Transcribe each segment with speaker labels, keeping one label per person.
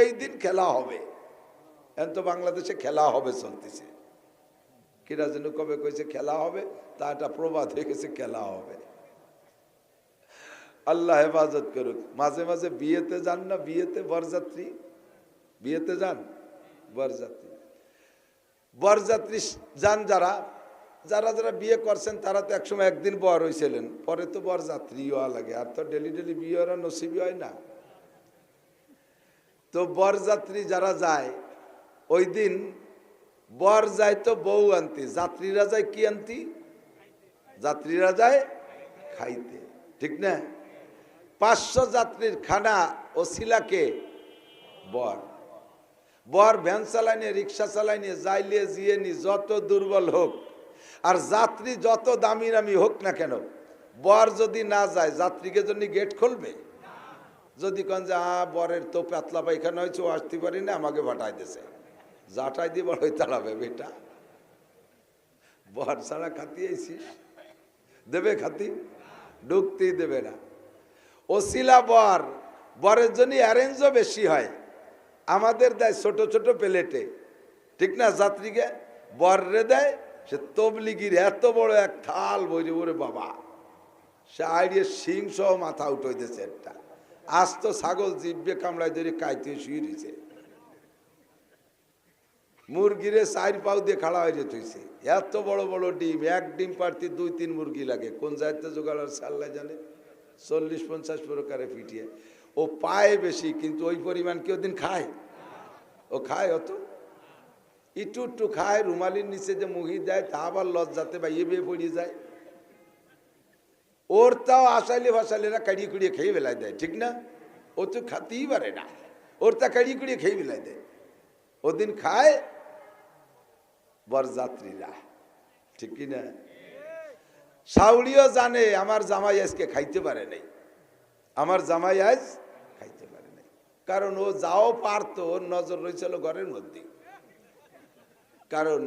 Speaker 1: এই দিন খেলা হবে। এখন তো বাংলাদেশে খেলা হবে চলতেছে, কিরা যেন কবে কইছে খেলা হবে, তা একটা প্রবাদ হয়ে গেছে খেলা হবে। আল্লাহ হেফাজত করুক। মাঝে মাঝে বিয়েতে যান না, বিয়েতে বরযাত্রী, বিয়েতে যান বরযাত্রী, বরযাত্রী যান যারা যারা যারা বিয়ে করছেন তারা তো একসময় একদিন বর হয়েছিলেন, পরে তো বরযাত্রী হওয়া লাগে, আর তো ডেলি ডেলি বিয়ে ওরা নসিবই হয় না। তো বরযাত্রী যারা যায় ওই দিন বর যায় তো বউ আনতে, যাত্রীরা যায় কি আনতি? যাত্রীরা যায় খাইতে, ঠিক না? 500 যাত্রীর খানা ও শিলাকে বর, বর ভ্যান চালাইনে রিক্সা চালাইনে যাইলে জিয়ে নি যত দুর্বল হোক আর যাত্রী যত দামি দামি হোক না কেন, বর যদি না যায় যাত্রীকে জন্য গেট খুলবে? যদি কন যে বরের তো পাতলা পায়খানা হয়েছে, ও আসতে পারি না, আমাকে ভাটাই দিয়েছে, জাটাই দিয়ে বড়ই তাড়াবে বেটা, বর ছাড়া খাতি আইছিস, দেবে খাতি? ঢুকতেই দেবে না। ওসিলা বর, বরের জন্য অ্যারেঞ্জও বেশি হয়, আমাদের দেয় ছোট ছোট প্লেটে, ঠিক না? যাত্রীকে বররে দেয় সে তবলিগির এত বড় এক থাল বইরে, ওরে বাবা, সে আইডিয়ে সিং সহ মাথা উঠে দিয়েছে একটা, আজ তো ছাগল জিভে কামড়ায় ধরে কাইতে শুয়ে দিয়েছে, মুরগিরে 4 পাও দিয়ে খাড়া হয়ে যেতেছে, এত বড় বড় ডিম, এক ডিম পারতে 2-3 মুরগি লাগে, কোন জায়গাতে জোগাড় আল্লাহ জানে, 40-50 প্রকারে ফিটিয়ে। ও পায় বেশি কিন্তু ওই পরিমাণ কি ওদিন খায়? ও খায় অত? একটু একটু খায়, রুমালির নিচে যে মুহি দেয় তা আবার লজ্জাতে বাইয়ে বেয়ে পড়িয়ে যায়, ওর তাও আসাইলে ফাসাইলেরা কাড়িয়ে কুড়িয়ে খেয়ে বেলায় দেয়, ঠিক না? ও তো খাতেই পারে না, ওর তা কাড়িয়ে কুড়িয়ে খেয়ে বেলায় দেয়, ওদিন খায় বরযাত্রীরা, ঠিক কিনা? সাউলিও জানে আমার জামাই আজকে খাইতে পারে নাই, আমার জামাই আজ খাইতে পারে নাই, কারণ ও যাও পারতো, ওর নজর রয়েছিল ঘরের মধ্যে, কারণ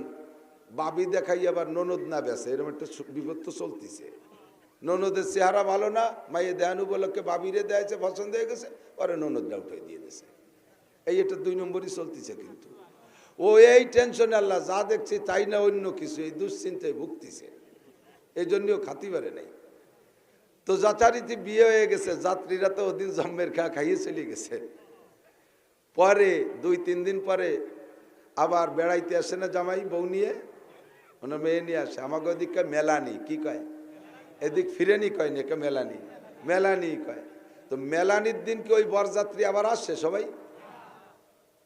Speaker 1: বাবি দেখাই আবার ননদ না বেছে, এরকম একটা বিপদ তো চলতেছে, ননদের চেহারা ভালো না, মাইয়ে দেহান উপলক্ষে বাবিরে দেয়ছে, পছন্দ হয়ে গেছে, পরে ননদটা উঠে দিয়ে দিয়েছে, এই এটা 2 নম্বরই চলতেছে। কিন্তু ও এই টেনশনে আল্লাহ যা দেখছে তাই না অন্য কিছু, এই দুশ্চিন্তায় ভুগতেছে, এই জন্যও খাতি পারে নাই। তো যথারীতি বিয়ে হয়ে গেছে, যাত্রীরা তো ওদিন জম্মের খাইয়ে চলে গেছে, পরে 2-3 দিন পরে আবার বেড়াইতে আসে না জামাই বউ নিয়ে, ওনার মেয়ে নিয়ে আসে, আমাকে ওদিককার মেলানি কি কয়, এদিক ফিরেনি কয় না, মেলানি, মেলানি কয়। তো মেলানির দিন কি ওই বরযাত্রী আবার আসে সবাই?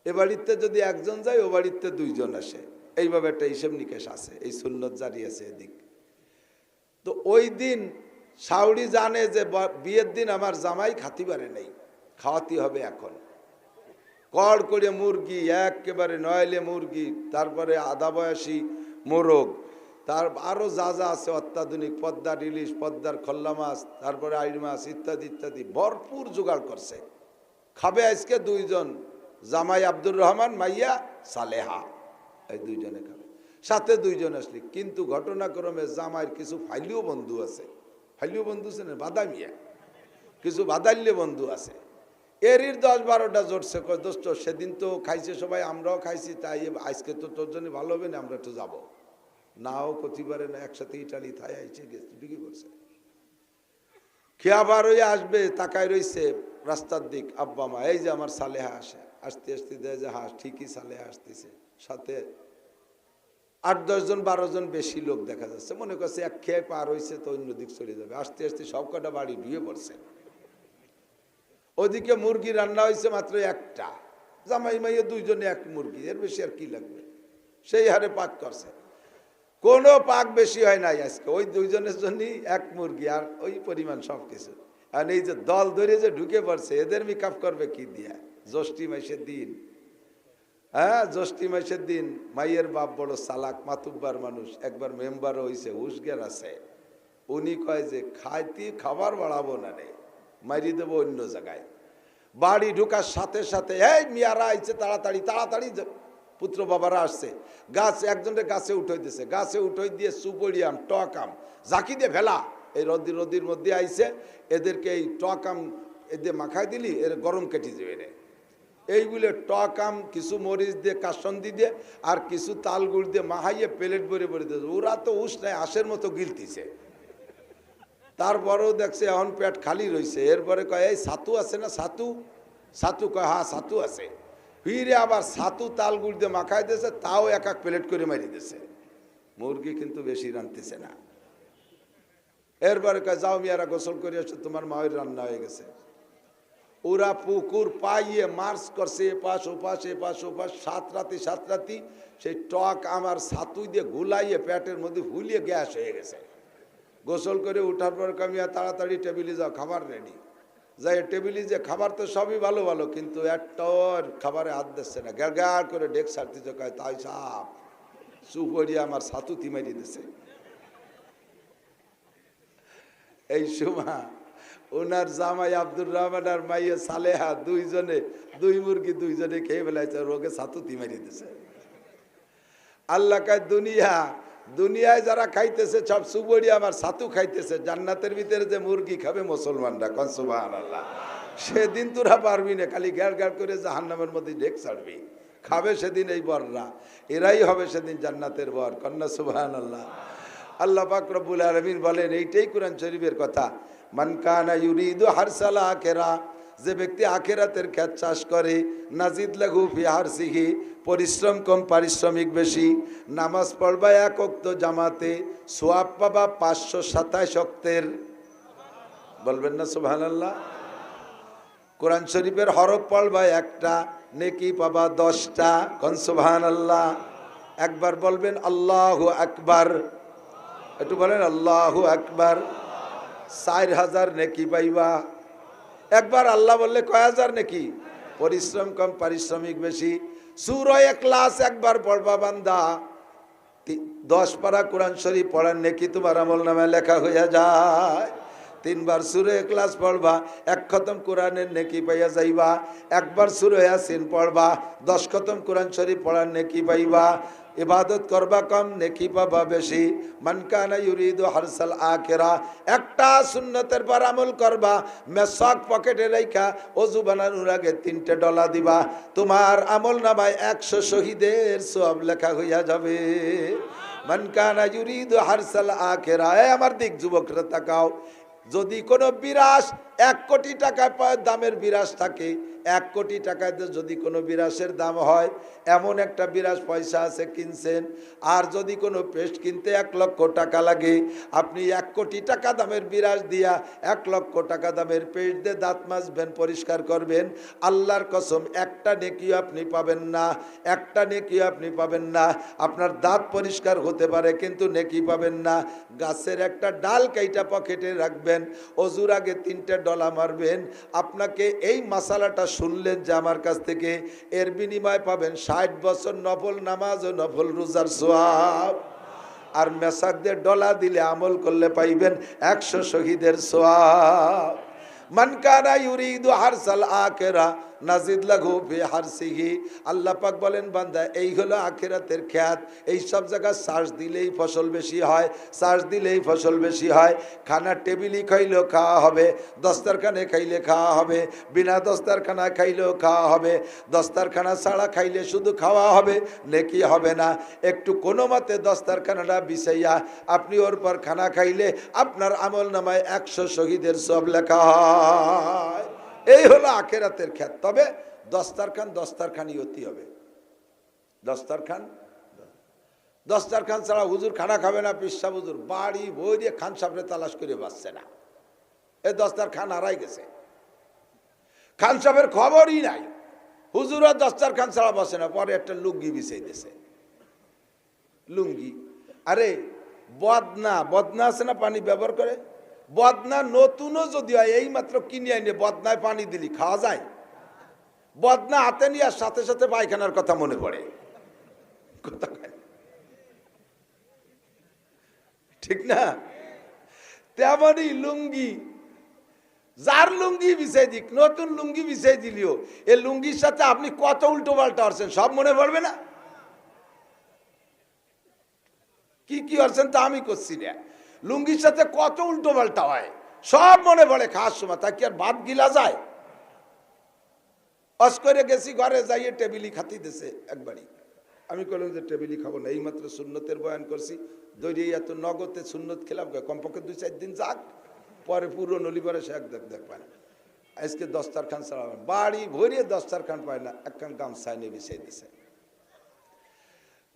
Speaker 1: এ বাড়িতে যদি একজন যায় ও বাড়িতে 2 জন আসে, এইভাবে একটা হিসেব নিকেশ আছে, এই সুন্নত জারি আছে এদিক। তো ওই দিন সাউরি জানে যে বিয়ের দিন আমার জামাই খাতি পারে নেই, খাওয়াতে হবে এখন, কড় করে মুরগি একেবারে নয়লে মুরগি, তারপরে আধা বয়সী মোরগ, তার আরও যা যা আছে অত্যাধুনিক, পদ্মার ইলিশ, পদ্মার খল্লা মাছ, তারপরে আইড় মাছ ইত্যাদি ইত্যাদি ভরপুর জোগাড় করছে। খাবে আজকে 2 জন, জামাই আব্দুর রহমান, মাইয়া সালেহা, এই 2 জনে খাবে, সাথে 2 জন আসলি। কিন্তু ঘটনাক্রমে জামাইয়ের কিছু ফাইলিও বন্ধু আছে, ফাইলিও বন্ধু আছে না বাদামিয়া, কিছু বাদাল্য বন্ধু আছে, এরই 10-12টা জোটছে, দোস্ত সেদিন তো খাইছে সবাই, আমরাও খাইছি, তাই আজকে তো তোর জন্য ভালো হবে না, আমরা একটু যাবো, নাও ক্ষতি পারে না, একসাথে ইটালি থাই আইছে গেছে বিক্রি করছে, খেয়া বার হয়ে আসবে, তাকায় রয়েছে রাস্তার দিক, আব্বা মা, এই যে আমার সালেহা আসে, আসতে আসতে দেয় যে হ্যাঁ ঠিকই সালেহা আসতেছে, সাথে 8-10 জন 12 জন বেশি লোক দেখা যাচ্ছে, মনে করছে এক খেয়ে পার হয়েছে তো অন্য দিক চলে যাবে, আসতে আসতে সব কটা বাড়ি ঢুয়ে পড়ছে। ওদিকে মুরগি রান্না হয়েছে মাত্র একটা, জামাই মাইয়ে 2 জনে 1 মুরগি, এর বেশি আর কি লাগবে, সেই হারে পাক করছে, কোনো পাক বেশি হয় নাই আজকে, ওই 2 জনের জন্যই 1 মুরগি আর ওই পরিমাণ সব কিছু। আর এই যে দল ধরে যে ঢুকে পড়ছে, এদের মেকআপ করবে কি দিয়া? জ্যৈষ্ঠী মাসের দিন, হ্যাঁ জ্যৈষ্ঠী মাসের দিন মাইয়ের বাপ বড় চালাক মাতুব্বার মানুষ, একবার মেম্বার হয়েছে, হুশজ্ঞান আছে, উনি কয় যে খাবার বাড়াবো না রে, মারি দেবো অন্য জায়গায়। বাড়ি ঢুকার সাথে সাথে এই মিয়ারা আইছে, তাড়াতাড়ি তাড়াতাড়ি পুত্র বাবারা আসছে, গাছ একজনের গাছে উঠে দিয়েছে, গাছে উঠে দিয়ে সুপরিয়াম টকাম জাকি দিয়ে ফেলা, এই রদির মধ্যে আইছে, এদেরকে এই টকাম এদের মাখাই দিলি এর গরম কেটে যাবে রে, এইগুলো টক আম কিছু মরিচ দিয়ে কাসন্দি দিয়ে আর কিছু তাল গুড় দিয়ে মাহাইয়ে প্লেট ভরে ভরে দিয়েছে। ওরা তো উস নাই, আঁশের মতো গিলতিছে। তারপরেও দেখছে এখন পেট খালি রয়েছে। এরপরে কয় এই ছাতু আছে না, ছাতু? ছাতু কয় হ্যাঁ ছাতু আছে। ফিরে আবার ছাতু তাল গুড় দিয়ে মাখাই দিয়েছে, তাও এক এক প্লেট করে মারি দিয়েছে। মুরগি কিন্তু বেশি রাঁধতেছে না। এরপরে কয় যাও মেয়েরা গোসল করে আসছে, তোমার মায়ের রান্না হয়ে গেছে। ওরা পুকুর পাইয়ে মার্চ করছে, এপাশ ওপাশ এপাশ ওপাশ, সাত রাতি সেই টক আমার ছাতু দিয়ে গুলাইয়ে পেটের মধ্যে ফুলিয়ে গ্যাস হয়ে গেছে। গোসল করে উঠার পর কামিয়া তাড়াতাড়ি টেবিলে যাও, খাবার রেডি। যাই টেবিলে যে খাবার তো সবই ভালো ভালো, কিন্তু একটাও খাবারে হাত দিচ্ছে না। গ্যাড় করে ডেক সারতে কয় তাই সাপ সুপড়িয়ে আমার ছাতু তিমারি দিছে। এই সময় ওনার জামাই আব্দুর রহমান আর মাইয়া সালেহা দুই মুরগি দুইজনে খেয়ে ফেলাইছে, রোগে ছাতু তিমারি দিছে। আল্লাহ কয় দুনিয়ায় যারা খাইতেছে সব সুবড়ি আমার ছাতু খাইতেছে, জান্নাতের ভিতরে যে মুরগি খাবে মুসলমানরা, কোন সুবহানাল্লাহ। সেদিন তোরা পারবি না, খালি গ্যাড় করে জাহান্নামের মধ্যে ঢেক ছাড়বি। খাবে সেদিন এই বররা, এরাই হবে সেদিন জান্নাতের বর, কন্যা সুবহানাল্লাহ। আল্লাহ পাক রব্বুল আলামিন বলেন, এইটাই কোরআন শরীফের কথা, মান কানা ইউরিদু হারসাল আখিরা, যে ব্যক্তি আখিরাতের ক্ষেত চাষ করে, নাজিদ লাহু ফি হারসিহি, পরিশ্রম কম পারিশ্রমিক বেশি, নামাজ পড়বা এক ওয়াক্ত জামাতে, সওয়াব পাবা 527 ওয়াক্তের। বলবেন না সুবহানাল্লাহ? কোরআন শরীফের হরফ পড়বা একটা, নেকি পাবা 10টা, কোন সুবহানাল্লাহ। একবার বলবেন আল্লাহু আকবার, একটু বলেন আল্লাহু আকবার। 4000 নেকি পাইবা। একবার আল্লাহ বললে কয় হাজার নেকি? পরিশ্রম কম পারিশ্রমিক বেশি। সূরা ইখলাস একবার পড়বা বান্দা, 10 পারা কোরআন শরীফ পড়ার নেকি তোমার আমলনামায় লেখা হইয়া যায়। 3 বার সূরা ইখলাস পড়বা, 1 খতম কোরআনের নেকি পাইয়া যাইবা। একবার সূরা ইয়াসিন পড়বা, 10 খতম কোরআন শরীফ পড়ার নেকি পাইবা। ইবাদত করবা কম, নেকি পাবা বেশি। মান কানা ইউরিদু হারসাল আখিরা, একটা সুন্নতের পর আমল করবা, মেসাক পকেটে রাইখা ওযু বানানোর আগে 3টে ডলা দিবা, তোমার আমল নামায় 100 শহীদের সওয়াব লেখা হইয়া যাবে। মান কানা ইউরিদু হারসাল আখিরা, আমার দিক যুবকরা তাকাও, যদি কোনো বিরাস 1 কোটি টাকা দামের বিরাস থাকে, 1 কোটি টাকায় যদি কোনো বিরাসের দাম হয়, এমন একটা বিরাস পয়সা আছে কিনছেন, আর যদি কোনো পেস্ট কিনতে 1 লক্ষ টাকা লাগে, আপনি 1 কোটি টাকা দামের বিরাস দিয়া 1 লক্ষ টাকা দামের পেস্ট দিয়ে দাঁত মাজবেন, পরিষ্কার করবেন, আল্লাহর কসম একটা নেকিও আপনি পাবেন না, একটা নেকিও আপনি পাবেন না। আপনার দাঁত পরিষ্কার হতে পারে কিন্তু নেকি পাবেন না। গাছের একটা ডাল কাইটা পকেটে রাখবেন, অজুর আগে 3টে ডলা মারবেন। আপনাকে এই মাসালাটা শুনলেন যে আমার কাছ থেকে, এর বিনিময়ে পাবেন 60 বছর নফল নামাজ ও নফল রোজার সওয়াব। আর মেসাক দিয়ে ডলা দিলে আমল করলে পাইবেন 100 শহীদের সওয়াব। মান কানা ইউরিদু হারসাল আখিরা নাজিদ লাহু ফি হারসিহি, আল্লাহ পাক বলেন বান্দা এই হলো আখিরাতের খ্যাত। এই সব জায়গায় সার্চ দিলেই ফসল বেশি হয়, সার্চ দিলেই ফসল বেশি হয়। খানা টেবিলই খাইলেও খাওয়া হবে, দস্তারখানে খাইলে খাওয়া হবে, বিনা দস্তারখানা খাইলেও খাওয়া হবে। দস্তারখানা ছাড়া খাইলে শুধু খাওয়া হবে, নেকি হবে না। একটু কোনো মতে দস্তারখানাটা বিছাইয়া আপনি ওর পর খানা খাইলে আপনার আমল নামায় 100 শহীদের সব লেখা হয়। এই হলো আখিরাতের খ্যাত। তবে দস্তারখানই হতে হবে। দস্তারখান ছাড়া হুজুর খানা খাবে না, পিসা হুজুর বাড়ি বই দিয়ে খান সাপড়ে তালাশ করে বাঁচছে না। এই দস্তারখান হারাই গেছে, খান সাহেবের খবরই নাই। হুজুর আর দস্তারখান ছাড়া বসে না, পরে একটা লুঙ্গি বিছাই দিয়েছে। লুঙ্গি, আরে বদনা আছে না, পানি ব্যবহার করে, বদনা নতুনও যদি হয়, এই মাত্র কিনে আইনে বদনায় পানি দিলি খাওয়া যায়? বদনা হাতে নিয়ে সাথে সাথে পায়খানার কথা মনে পড়ে, ঠিক না? তেমনই লুঙ্গি, যার লুঙ্গি বিছাই দিক, নতুন লুঙ্গি বিছাই দিলিও এই লুঙ্গির সাথে আপনি কত উল্টো পাল্টা আসছেন সব মনে পড়বে না। কি আসছেন তা আমি করছি না, লুঙ্গির সাথে কত উল্টো পাল্টা হয় সব মনে পড়ে খাওয়ার সময়। তা কি আর ভাত গিলা যায়? অস করে গেছি ঘরে যাইয়ে টেবিলি খাতি দিছে একবারই। আমি বললাম যে টেবিলি খাবো না, এইমাত্র সুন্নতের বয়ান করছি, দৈরিয়ে এত নগদে সুন্নত খেলাম, কমপক্ষে 2-4 দিন যাক, পরে পুরো নলিবারে সে এক দেখ পায় না। আজকে দস্তারখান ছাড়া বাড়ি ভরিয়ে দস্তারখান পায় না, একখান গামছায় নিয়ে বিছাই দিছে।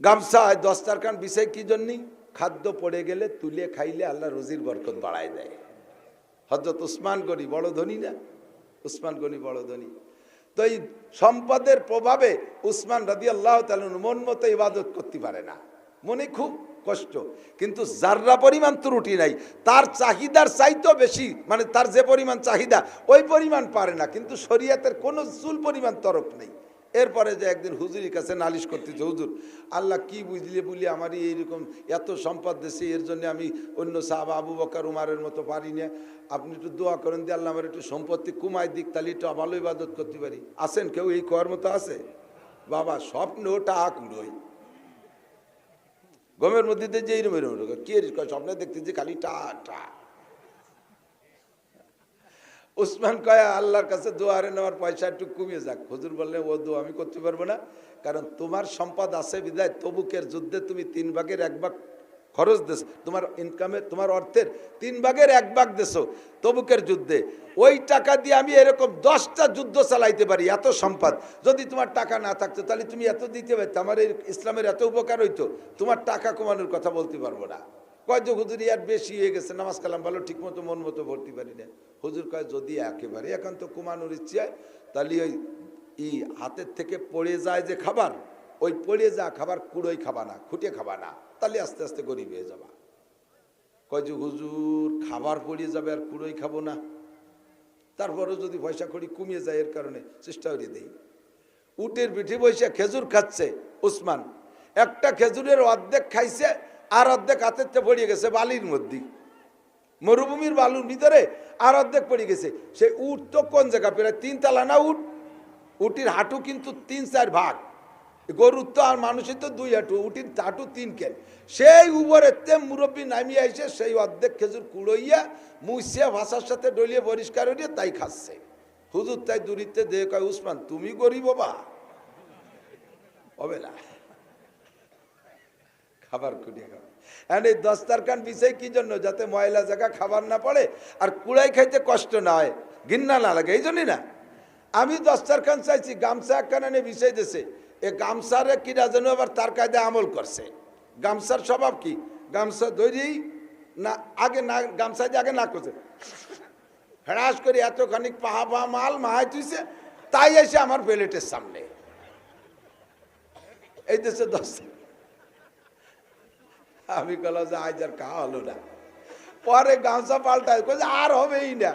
Speaker 1: গামছায় দস্তারখান বিছাই কি জন্যে? খাদ্য পড়ে গেলে তুলে খাইলে আল্লাহ রুজির বরকত বাড়ায় দেয়। হযরত উসমান গনি বড় ধনী না? উসমান গনি বড় ধনী। তো এই সম্পদের প্রভাবে উসমান রাদিয়াল্লাহু তাআলা মন মতো ইবাদত করতে পারে না, মনে খুব কষ্ট, কিন্তু যাররা পরিমাণ ত্রুটি নাই, তার চাহিদার চাইতেও বেশি, মানে তার যে পরিমাণ চাহিদা ওই পরিমাণ পারে না, কিন্তু শরীয়তের কোনো চুল পরিমাণ তরফ নেই। এরপরে যে একদিন হুজুরের কাছে নালিশ করতেছে, হুজুর আল্লাহ কি বুঝলে বলি আমারই এইরকম এত সম্পদ দিয়েছে, এর জন্য আমি অন্য সাহাবা আবু বকর উমারের মতো পারি না, আপনি একটু দোয়া করেন দিয়ে আল্লাহ আমার একটু সম্পত্তি কমায় দিক, তাহলে একটু ভালো ইবাদত করতে পারি। আছেন কেউ এই করার মতো? আছে বাবা? স্বপ্ন ওটা আকুড়োই গমের মধ্যে যে এইরকম কি স্বপ্নে দেখতেছি খালি টা টা। উসমান কয় আল্লাহর কাছে দোয়ারে নেওয়ার পয়সা একটু কমিয়ে যাক। হুজুর বললেন ও দোয়া আমি করতে পারবো না, কারণ তোমার সম্পদ আছে বিদায় তবুকের যুদ্ধে তুমি 3 ভাগের 1 ভাগ খরচ দেছো, তোমার ইনকামের তোমার অর্থের 3 ভাগের 1 ভাগ দেছো তবুকের যুদ্ধে। ওই টাকা দিয়ে আমি এরকম 10টা যুদ্ধ চালাইতে পারি, এত সম্পদ। যদি তোমার টাকা না থাকতো তাহলে তুমি এত দিতে পারতো, আমার এই ইসলামের এত উপকার হইতো, তোমার টাকা কমানোর কথা বলতে পারবো না। কয় যে হুজুর ইয়ার বেশি হয়ে গেছে, নামাজ কালাম ভালো ঠিক মতো মন মতো ভরতে পারি না। হুজুর কয় যদি একেবারে একান্ত কমানোর ইচ্ছে হয় তাহলে ওই হাতের থেকে পড়ে যায় যে খাবার, ওই পড়ে যা খাবার কুড়োই খাবা না, খুঁটে খাবা না, তাহলে আস্তে আস্তে গরিব হয়ে যাবা। কয় যে হুজুর খাবার পড়ে যাবে আর কুড়োই খাবো না, তারপরেও যদি পয়সা কড়ি কমিয়ে যায় এর কারণে চেষ্টা করে দেই। উটের পিঠে বসে খেজুর খাচ্ছে উসমান, একটা খেজুরের অর্ধেক খাইছে আর অর্ধেক হাতের থেকে পড়ে গেছে বালির মধ্যে, মরুভূমির বালুর ভিতরে, আর অর্ধেক পড়ে গেছে। সে উট তো কোন জায়গা, প্রায় 3 তলা না উট, উটির হাঁটু কিন্তু 3-4 ভাগ, গরুর তো আর মানুষের তো 2 হাঁটু, উটির হাঁটু 3 কেন। সেই উপরে মুরব্বী নামিয়ে এসে সেই অর্ধেক খেজুর কুড়োইয়া মুছিয়া ভাষার সাথে ডলিয়ে পরিষ্কার হইয়া তাই খাচ্ছে। হুজুর তাই দূরিতে দেখে কয় উসমান তুমি গরিব বাবা হবে না, খাবার কুড়িয়ে খাবে। এখন এই দস্তারখান বিষয় কি জন্য? যাতে ময়লা জায়গা খাবার না পড়ে আর কুড়াই খাইতে কষ্ট না হয়, ঘৃণা না লাগে, এই জন্যই না। আমি দস্তারখান চাইছি, গামছা একখানা নিয়ে বিষয় দিয়েছে, এ গামছারে কিনা যেন আবার তার কায়দা আমল করছে। গামছার স্বভাব কি? গামছা ধরেই না আগে না, গামছা দিয়ে আগে না করছে, ফেরাস করে এতখানি পাহা পাহা মাল মাহাই তুইছে, তাই এসে আমার প্লেটের সামনে। এই দেশে দস্তার আমি বললাম যে আজ আর খাওয়া হলো না। পরে গামছা পাল্টায় আর হবেই না।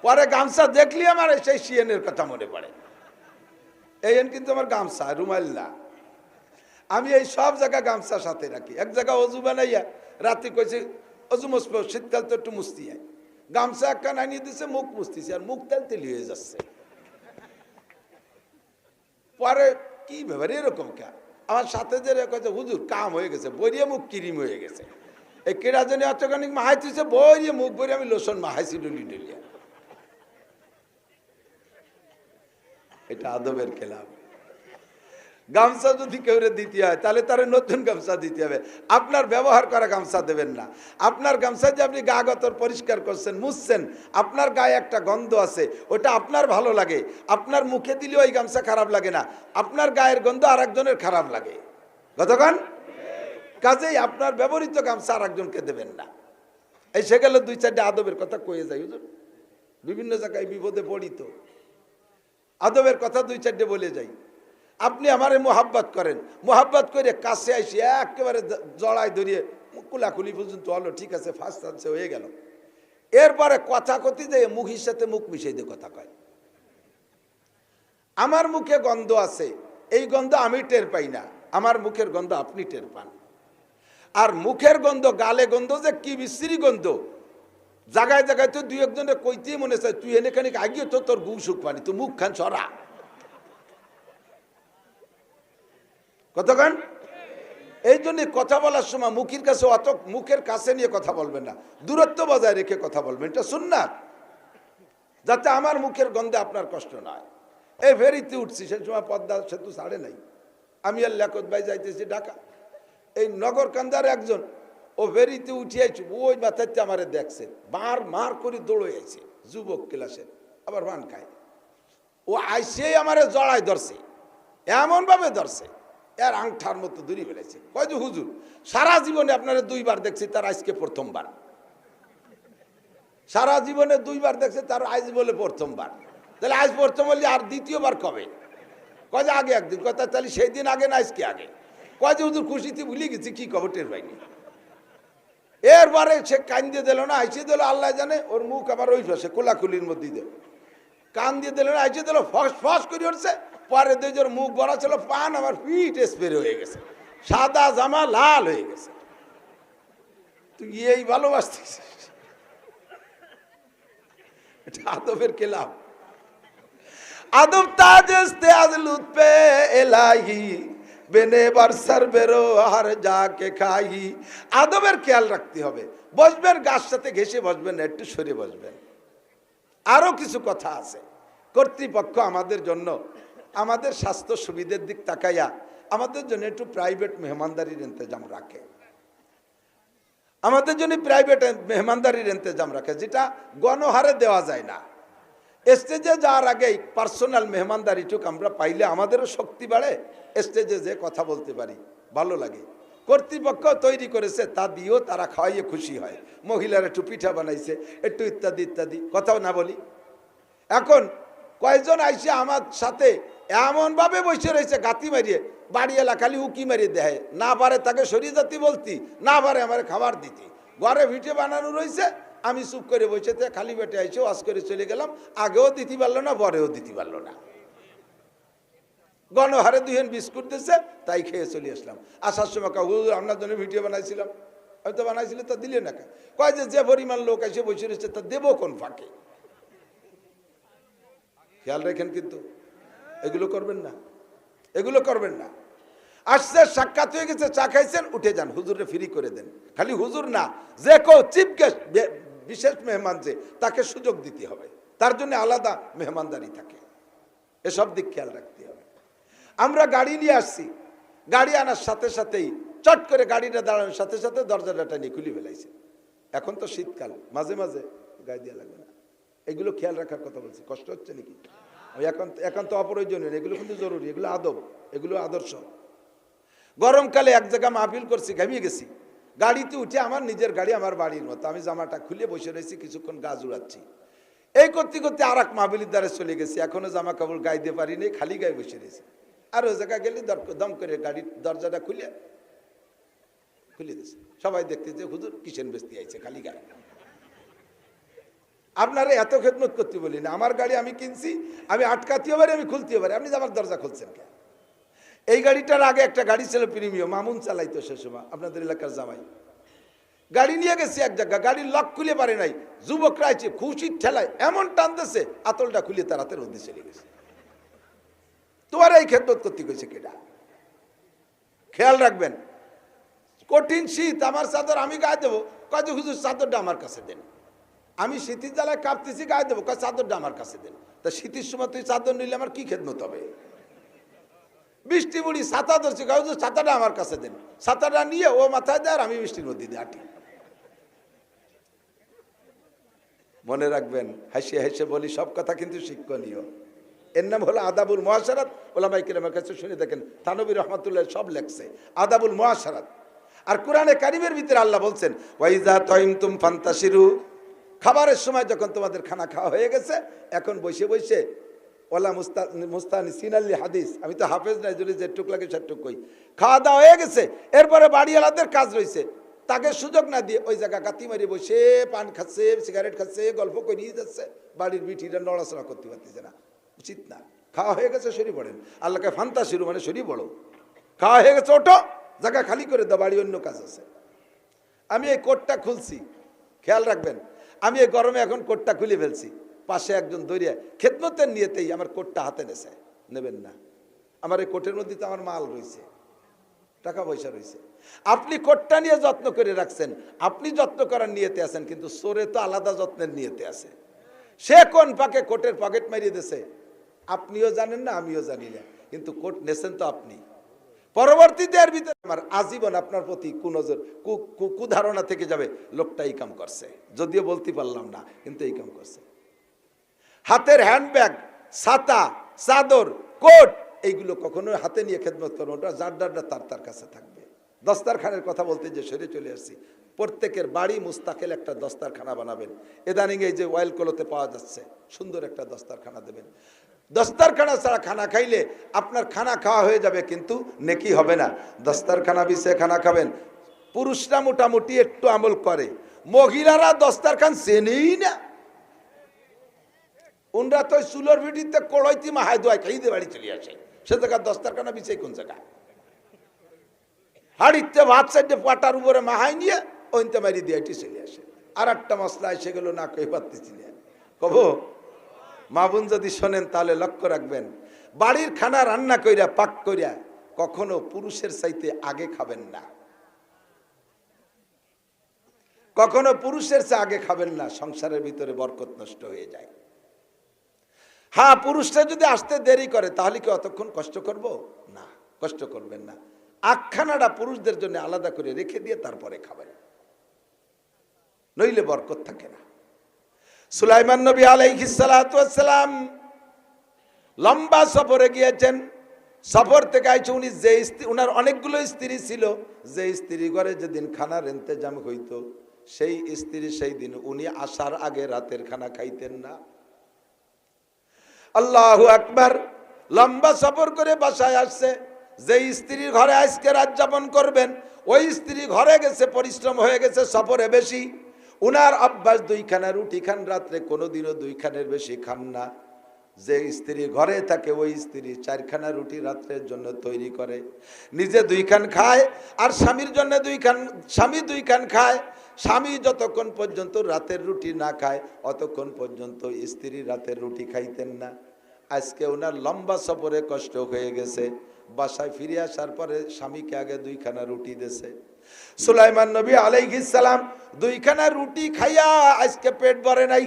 Speaker 1: পরে গামছা দেখলি আমার সেই সিএনের কথা মনে পড়ে। এই কিন্তু আমার গামছা রুমাল না, আমি এই সব জায়গায় গামছা সাথে রাখি। এক জায়গায় অজু বানাইয়া রাতে কইছে অজু মুছবো, শীতকাল তো একটু মুছতি হয়, গামছা একখান আনিয়ে দিচ্ছে, মুখ মুছতেছি আর মুখ তেল হয়ে যাচ্ছে। পরে কি ব্যাপার এরকম কা? আমার সাথে যে কয়েছে হুজুর কাম হয়ে গেছে, বইয়ে মুখ ক্রিম হয়ে গেছে, এই কেরা জন্য অতখানি মাহাইতেছে, বইয়ে মুখ বইয়ে আমি লোশন মাহাইছি ডলি ডলিয়া। এটা আদবের খেলাফ। গামছা যদি কেউ দিতে হয় তাহলে তার নতুন গামছা দিতে হবে, আপনার ব্যবহার করা গামছা দেবেন না। আপনার গামছা যে আপনি গা গতর পরিষ্কার করছেন, মুছছেন, আপনার গায়ে একটা গন্ধ আছে, ওটা আপনার ভালো লাগে, আপনার মুখে দিলে ওই গামছা খারাপ লাগে না, আপনার গায়ের গন্ধ আর একজনের খারাপ লাগে। কতক্ষণ কাজেই আপনার ব্যবহৃত গামছা আর একজনকে দেবেন না। এই সে গেল 2-4টা আদবের কথা কয়ে যায় হুজুর, বিভিন্ন জায়গায় বিপদে পড়ি তো আদবের কথা 2-4টে বলে যাই। আপনি আমারে মোহাব্বত করেন, মোহাব্বত করে কাছে আসি একেবারে জড়ায় ধরিয়ে কুলাকুলি পর্যন্ত হলো, ঠিক আছে, ফার্স্ট চান্সে হয়ে গেল। এরপরে কথা কথি যে মুখের সাথে মুখ মিশিয়ে দিয়ে কথা কয়। আমার মুখে গন্ধ আছে, এই গন্ধ আমি টের পাই না, আমার মুখের গন্ধ আপনি টের পান। আর মুখের গন্ধ, গালে গন্ধ যে কি বিশ্রী গন্ধ, জায়গায় জায়গায় তো 2-1জনের কইতেই মনে চায় তুই এনে খানিক আগিয়ে তো তোর গু সুখ পানি, তুই মুখ খান সরা। কতক্ষণ এই জন্য কথা বলার সময় মুখের কাছে অত মুখের কাছে নিয়ে কথা বলবেন না, দূরত্ব বজায় রেখে কথা বলবেন, এটা সুন্নাত, যাতে আমার মুখের গন্ধে আপনার কষ্ট না হয়। এই ফেরিতে উঠছি, সেই সময় পদ্মা সেতু ছাড়ে নাই। আমি আর লেখত ভাই যাইতেছি ঢাকা, এই নগরকান্দার একজন ও ফেরিতে উঠিয়াছি, ওই মাথাতে আমারে দেখছে, মার মার করে দৌড়ে আইছে, যুবক ক্লাসের, আবার পান খায়। ও আইসেই আমারে জড়াই ধরছে, এমন ভাবে ধরছে এর আংঠার মতো দূরি ফেলেছে। কয় যে হুজুর, সারা জীবনে আপনারা 2 বার দেখছি, তার আজকে প্রথমবার। সারা জীবনে 2 বার দেখছে, তার আজ বলে প্রথমবার। তাহলে আজ প্রথম বললে আর দ্বিতীয়বার কবে? কয় যে আগে একদিন। কথা তাহলে সেই দিন আগে না আজকে আগে? কয় যে হুজুর খুশিতে ভুলে গেছি, কি খবর টের পাইনি। এরবারে সে কান দিয়ে দিল না, আইসে দিল আল্লাহ জানে, ওর মুখ আবার ওই পাশে কোলাকুলির মধ্যে দিল, কান দিয়ে দিল না, আইসে দিল ফস ফস করে উঠছে। পরে 2 জোর মুখ ভরা ছিল, পান আমার পিঠ স্প্রে হয়ে গেছে, সাদা জামা লাল হয়ে গেছে। তুই এই ভালোবাসতিস? এটা আদবের কেলাম। আদব তাজস্তে আজ লুৎফে এলাহি বেনে বারসার বেরো আর যাকে খাই। আদবের খেয়াল রাখতে হবে। বসবেন গাছ সাথে ঘেসে বসবেন, একটু সরে বসবেন। আরো কিছু কথা আছে। কর্তৃপক্ষ আমাদের জন্য, আমাদের স্বাস্থ্য সুবিধার দিক তাকাইয়া আমাদের জন্য একটু প্রাইভেট মেহমানদারির ইন্তজাম রাখে। আমাদের জন্য প্রাইভেট মেহমানদারির ইন্তজাম রাখে, যেটা গণহারে দেওয়া যায় না। স্টেজে যাওয়ার আগেই পার্সোনাল মেহমানদারিটুক আমরা পাইলে আমাদেরও শক্তি বাড়ে, স্টেজে যে কথা বলতে পারি, ভালো লাগে। কর্তৃপক্ষ তৈরি করেছে, তা দিয়েও তারা খাওয়াইয়ে খুশি হয়। মহিলারা একটু পিঠা বানাইছে, একটু ইত্যাদি ইত্যাদি, কথাও না বলি। এখন কয়েকজন আইসে আমার সাথে এমনভাবে বসে রয়েছে, গাতি মারিয়ে, বাড়ি এলা খালি উকি মারিয়ে দেয়, না পারে তাকে সরিয়ে জাতি বলতি, না পারে আমার খাবার দিতি। ঘরে ভিটে বানানো রয়েছে, আমি চুপ করে বসে খালি পেটে আইসে ওয়াজ করে চলে গেলাম। আগেও দিতে পারলো না, পরেও দিতে পারলো না। গণহারে 2 বিস্কুট দিচ্ছে, তাই খেয়ে চলে আসলাম। আসার সময় হুজুর আপনার জন্য ভিডিও বানাইছিলাম। হয়তো বানাইছিল, তা দিলে না। কয় যে পরিমাণ লোক এসে বসে রয়েছে, তা দেবো কোন ফাঁকে? খেয়াল রাখেন কিন্তু, এগুলো করবেন না, এগুলো করবেন না। আসছে, সাক্ষাৎ হয়ে গেছে, চা খাইছেন, উঠে যান, হুজুরে ফ্রি করে দেন। খালি হুজুর না, যে কেউ চিফ গেস্ট, বিশেষ মেহমান, যে তাকে সুযোগ দিতে হবে, তার জন্য আলাদা মেহমানদারি থাকে। এসব দিক খেয়াল রাখতে হবে। আমরা গাড়ি নিয়ে আসছি, গাড়ি আনার সাথে সাথেই চট করে গাড়িটা দাঁড়ানোর সাথে সাথে দরজাটা নিয়ে খুলে ফেলাইছে। এখন তো শীতকাল, মাঝে মাঝে গায়ে দিয়ে লাগবে না। এগুলো খেয়াল রাখার কথা বলছি, কষ্ট হচ্ছে নাকি? এখন তো অপ্রয়োজনীয়, এগুলো কিন্তু জরুরি, এগুলো আদব, এগুলো আদর্শ। গরমকালে এক জায়গায় মাহফিল করছি, ঘামিয়ে গেছি। গাড়িতে উঠে, আমার নিজের গাড়ি, আমার বাড়ির মতো, আমি জামাটা খুলে বসে রয়েছি, কিছুক্ষণ গাছ উড়াচ্ছি। এই করতে করতে আর এক মাহফিলের দ্বারে চলে গেছি। এখনো জামা কাপড় গায়ে দিয়ে পারি নেই, খালি গায়ে বসে রয়েছি। আর ওই জায়গায় গেলে দম করে গাড়ির দরজাটা খুলে দিয়েছে। সবাই দেখতেছে হুজুর কিসেন বেস্তি আইছে খালি গায়ে। আপনারা এত খেদমত করতে বলি না। আমার গাড়ি আমি কিনছি, আমি আটকাতেও পারি, আমি খুলতেও পারি, আপনি আমার দরজা খুলছেন কেন? এই গাড়িটার আগে একটা গাড়ি ছিল প্রিমিয়াম, মামুন চালাইতো সে সময়, আপনাদের এলাকার জামাই। গাড়ি নিয়ে গেছি এক জায়গা, গাড়ির লক খুলে পারে নাই, যুবকরা আছে খুশির ঠেলায় এমন টানতেছে, আতলটা খুলে তার হাতের মধ্যে চলে গেছে। তোমার এই খেদমত করতে গেছে কেডা? খেয়াল রাখবেন। কঠিন শীত, আমার চাদর আমি গায়ে দেবো, কয় যে হুজুর চাদরটা আমার কাছে দেন। আমি শীতের জ্বালায় কাঁপতেছি, গায়ে দেবো, কয় চাদরটা আমার কাছে দেন। তা শীতের সময় তুই চাদর নিলে আমার কি খেদমত হবে? বৃষ্টি বুড়ি ছাতা ধরছি, হুজুর ছাতাটা আমার কাছে দেন। ছাতাটা নিয়ে ও মাথায় দেয়, আর আমি বৃষ্টির মধ্যে দিয়ে আটি। মনে রাখবেন, হাসি হাসি বলি, সব কথা কিন্তু শিক্ষণীয়। এর নাম হলো আদাবুল মুআশারাত। ওলামায়ে কেরামের কাছে শুনে দেখেন, থানবী রহমাতুল্লাহ সব লেখছে আদাবুল মুআশারাত। আর কোরআনে কারিমের ভিতরে আল্লাহ বলছেন, ওয়াইজা তাইমতুম ফান্তাশিরু, খাবারের সময় যখন তোমাদের খানা খাওয়া হয়ে গেছে, এখন বসে বসে ওলা মুস্তানিসিন আল হাদিস, আমি তো হাফেজ নাই, যদি যেটুক লাগে সেটুক কই, খাওয়া দাওয়া হয়ে গেছে, এরপরে বাড়িওয়ালাদের কাজ রয়েছে, তাকে সুযোগ না দিয়ে ওই জায়গা কাতি মারি বসে পান খাচ্ছে, সিগারেট খাচ্ছে, গল্প করিয়ে যাচ্ছে, বাড়ির বিটিরা নড়াচড়া করতে পারতেছে না। উচিত না। খাওয়া হয়ে গেছে, সরি পড়েন। আল্লাহকে ফান্তাশিরু মানে সরি পড়ো। খাওয়া হয়ে গেছে, ওঠো, জায়গা খালি করে দাও, বাড়ি অন্য কাজ আছে। আমি এই কোটটা খুলছি, খেয়াল রাখবেন, আমি এই গরমে এখন কোটটা খুলে ফেলছি। পাশে একজন দৌড়িয়ে খেদমতের নিয়েতেই আমার কোটটা হাতে নেবেন না। আমার এই কোটের মধ্যে তো আমার মাল রয়েছে, টাকা পয়সা রয়েছে। আপনি কোটটা নিয়ে যত্ন করে রাখছেন, আপনি যত্ন করার নিয়েতে আছেন, কিন্তু চোরে তো আলাদা যত্নের নিয়েতে আছে। সে কোন পাকে কোটের পকেট মারিয়ে দিয়েছে, আপনিও জানেন না, আমিও জানি না, কিন্তু কোর্ট নেছেন তো আপনি। পরবর্তীতে এর ভিতরে আমার আজীবন আপনার প্রতি কুনজর কুধারণা থেকে যাবে, লোকটা এই কাম করছে, যদিও বলতে পারলাম না, কিন্তু এই কাম করছে। হাতের হ্যান্ডব্যাগ, ছাতা, চাদর, কোট, এইগুলো কখনো হাতে নিয়ে খেদমত করবো, ওটা যার তার কাছে থাকবে। দস্তারখানের কথা বলতে যে সরে চলে আসছি, প্রত্যেকের বাড়ি মুস্তাকিল একটা দস্তারখানা বানাবেন। ইদানিং এই যে ওয়েল কলোতে পাওয়া যাচ্ছে, সুন্দর একটা দস্তারখানা দেবেন। দস্তারখানা ছাড়া খানা খাইলে আপনার খানা খাওয়া হয়ে যাবে, কিন্তু নেকি হবে না। দস্তারখানা বিছে খানা খাবেন। পুরুষরা মোটামুটি একটু আমল করে, মহিলারা দস্তারখান চেনেই না। উনরা তো চুলোর ভিডিতে কড়াইতি মাহাই দোয়াই খাইতে বাড়ি চলে আসে, সে জায়গায় দস্তারখানা বিছে কোন জায়গায়? হাড়িতে ভাত সাইডে পাটার উপরে মাহাই নিয়ে ওইতে মারি দিয়ে চলে আসে। আর একটা মশলা এসে গেল, না কই পারতেছি না কব। মা বোন যদি শোনেন তাহলে লক্ষ্য রাখবেন, বাড়ির খানা রান্না কইরা পাক কইরা কখনো পুরুষের চাইতে আগে খাবেন না, কখনো পুরুষের চেয়ে আগে খাবেন না, সংসারের ভিতরে বরকত নষ্ট হয়ে যায়। হ্যাঁ, পুরুষরা যদি আসতে দেরি করে তাহলে কি অতক্ষণ কষ্ট করব? না, কষ্ট করবেন না। আখখানাটা পুরুষদের জন্য আলাদা করে রেখে দিয়ে তারপরে খাবেন, নইলে বরকত থাকে না। সুলাইমান নবী আলাইহিস সালাতু ওয়াস সালাম লম্বা সফরে গিয়েছেন। সফর থেকে আইছে উনি, যে স্ত্রী, উনার অনেকগুলো স্ত্রী ছিল, যে স্ত্রী ঘরে যেদিন খানার ইন্তজাম হইতো সেই স্ত্রী সেই দিন উনি আসার আগে রাতের খানা খাইতেন না। আল্লাহু আকবার। লম্বা সফর করে বাসায় আসছে, যে স্ত্রীর ঘরে আজকে রাত যাপন করবেন ওই স্ত্রী ঘরে গেছে, পরিশ্রম হয়ে গেছে, সফরে বেশি। উনার অভ্যাস দুইখানা রুটি খান রাত্রে, কোনোদিনও দুইখানের বেশি খান না। যে স্ত্রী ঘরে থাকে ওই স্ত্রী চারখানা রুটি রাত্রের জন্য তৈরি করে, নিজে দুইখান খায় আর স্বামীর জন্য দুইখান, স্বামী দুইখান খায়। স্বামী যতক্ষণ পর্যন্ত রাতের রুটি না খায় অতক্ষণ পর্যন্ত স্ত্রী রাতের রুটি খাইতেন না। আজকে ওনার লম্বা সফরে কষ্ট হয়ে গেছে, বাসায় ফিরে আসার পরে স্বামীকে আগে দুইখানা রুটি দিয়েছে। সুলাইমান নবী আলাইহিস সালাম দুইখানা রুটি খাইয়া আজকে পেট ভরে নাই।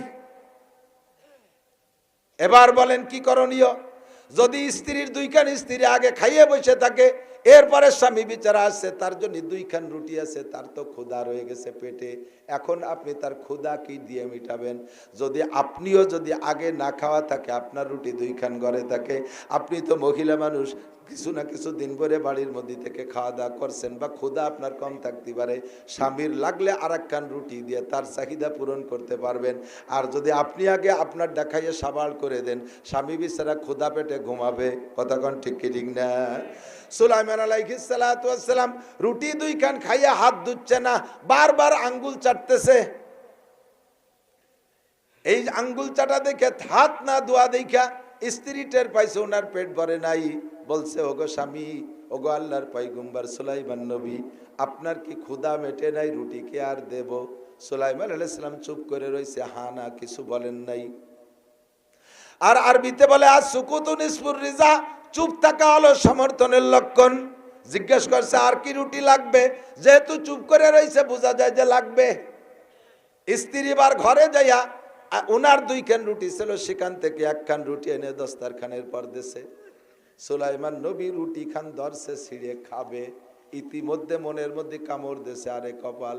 Speaker 1: এবার বলেন কি করণীয়? যদি স্ত্রীর দুইখান স্ত্রী আগে খাইয়ে বসে থাকে, এরপরে স্বামী বিচারা আসছে, তার জন্য দুইখান রুটি আছে, তার তো ক্ষুধা রয়ে গেছে পেটে, এখন আপনি তার ক্ষুধা কি দিয়ে মিটাবেন? যদি আপনিও যদি আগে না খাওয়া থাকে, আপনার রুটি দুইখান ঘরে থাকে, আপনি তো মহিলা মানুষ, কিছু না কিছু দিন পরে বাড়ির মধ্যে থেকে খাওয়া দাওয়া করছেন, বা ক্ষুধা আপনার কম থাকতে পারে, স্বামীর লাগলে আর একখান রুটি দিয়ে তার চাহিদা পূরণ করতে পারবেন। আর যদি আপনি আগে আপনার দেখাইয়ে সাবাল করে দেন, স্বামী বিচারা ক্ষুধা পেটে ঘুমাবে। কতক্ষণ ঠিক কি ঠিক না? সুলাইমান আলাইহিস সালাতু ওয়াস সালাম রুটি দুইখান খাইয়া হাত ধুচ্ছে না, বারবার আঙ্গুল চাটতেছে। এই আঙ্গুল চাটা দেখে, হাত না ধোয়া দেখা স্ত্রী টের পাইছে ওনার পেট ভরে নাই। বলছে, ওগো স্বামী, ওগো আল্লাহর পয়গম্বর সুলাইমান নবী, আপনার কি ক্ষুধা মেটে নাই? রুটি কে আর দেব? সুলাইমান আলাইহিস সালাম চুপ করে রয়েছে, হা না, কিছু বলেন নাই। আর আরবিতে বলে আজ সুকুতু নিসফুর রিজা, চুপ থাকা হলো সমর্থনের লক্ষণ। জিজ্ঞেস করছে, আর কি রুটি লাগবে? যেহেতু চুপ করে রয়েছে বোঝা যায় যে লাগবে। স্ত্রী বার ঘরে যাইয়া ওনার দুইখান রুটি ছিল, সেখান থেকে একখান রুটি এনে দস্তারখানের পর দেশে সুলাইমান নবী রুটি খান ধরছে, ছিঁড়ে খাবে। ইতিমধ্যে মনের মধ্যে কামড় দেশে, আরে কপাল,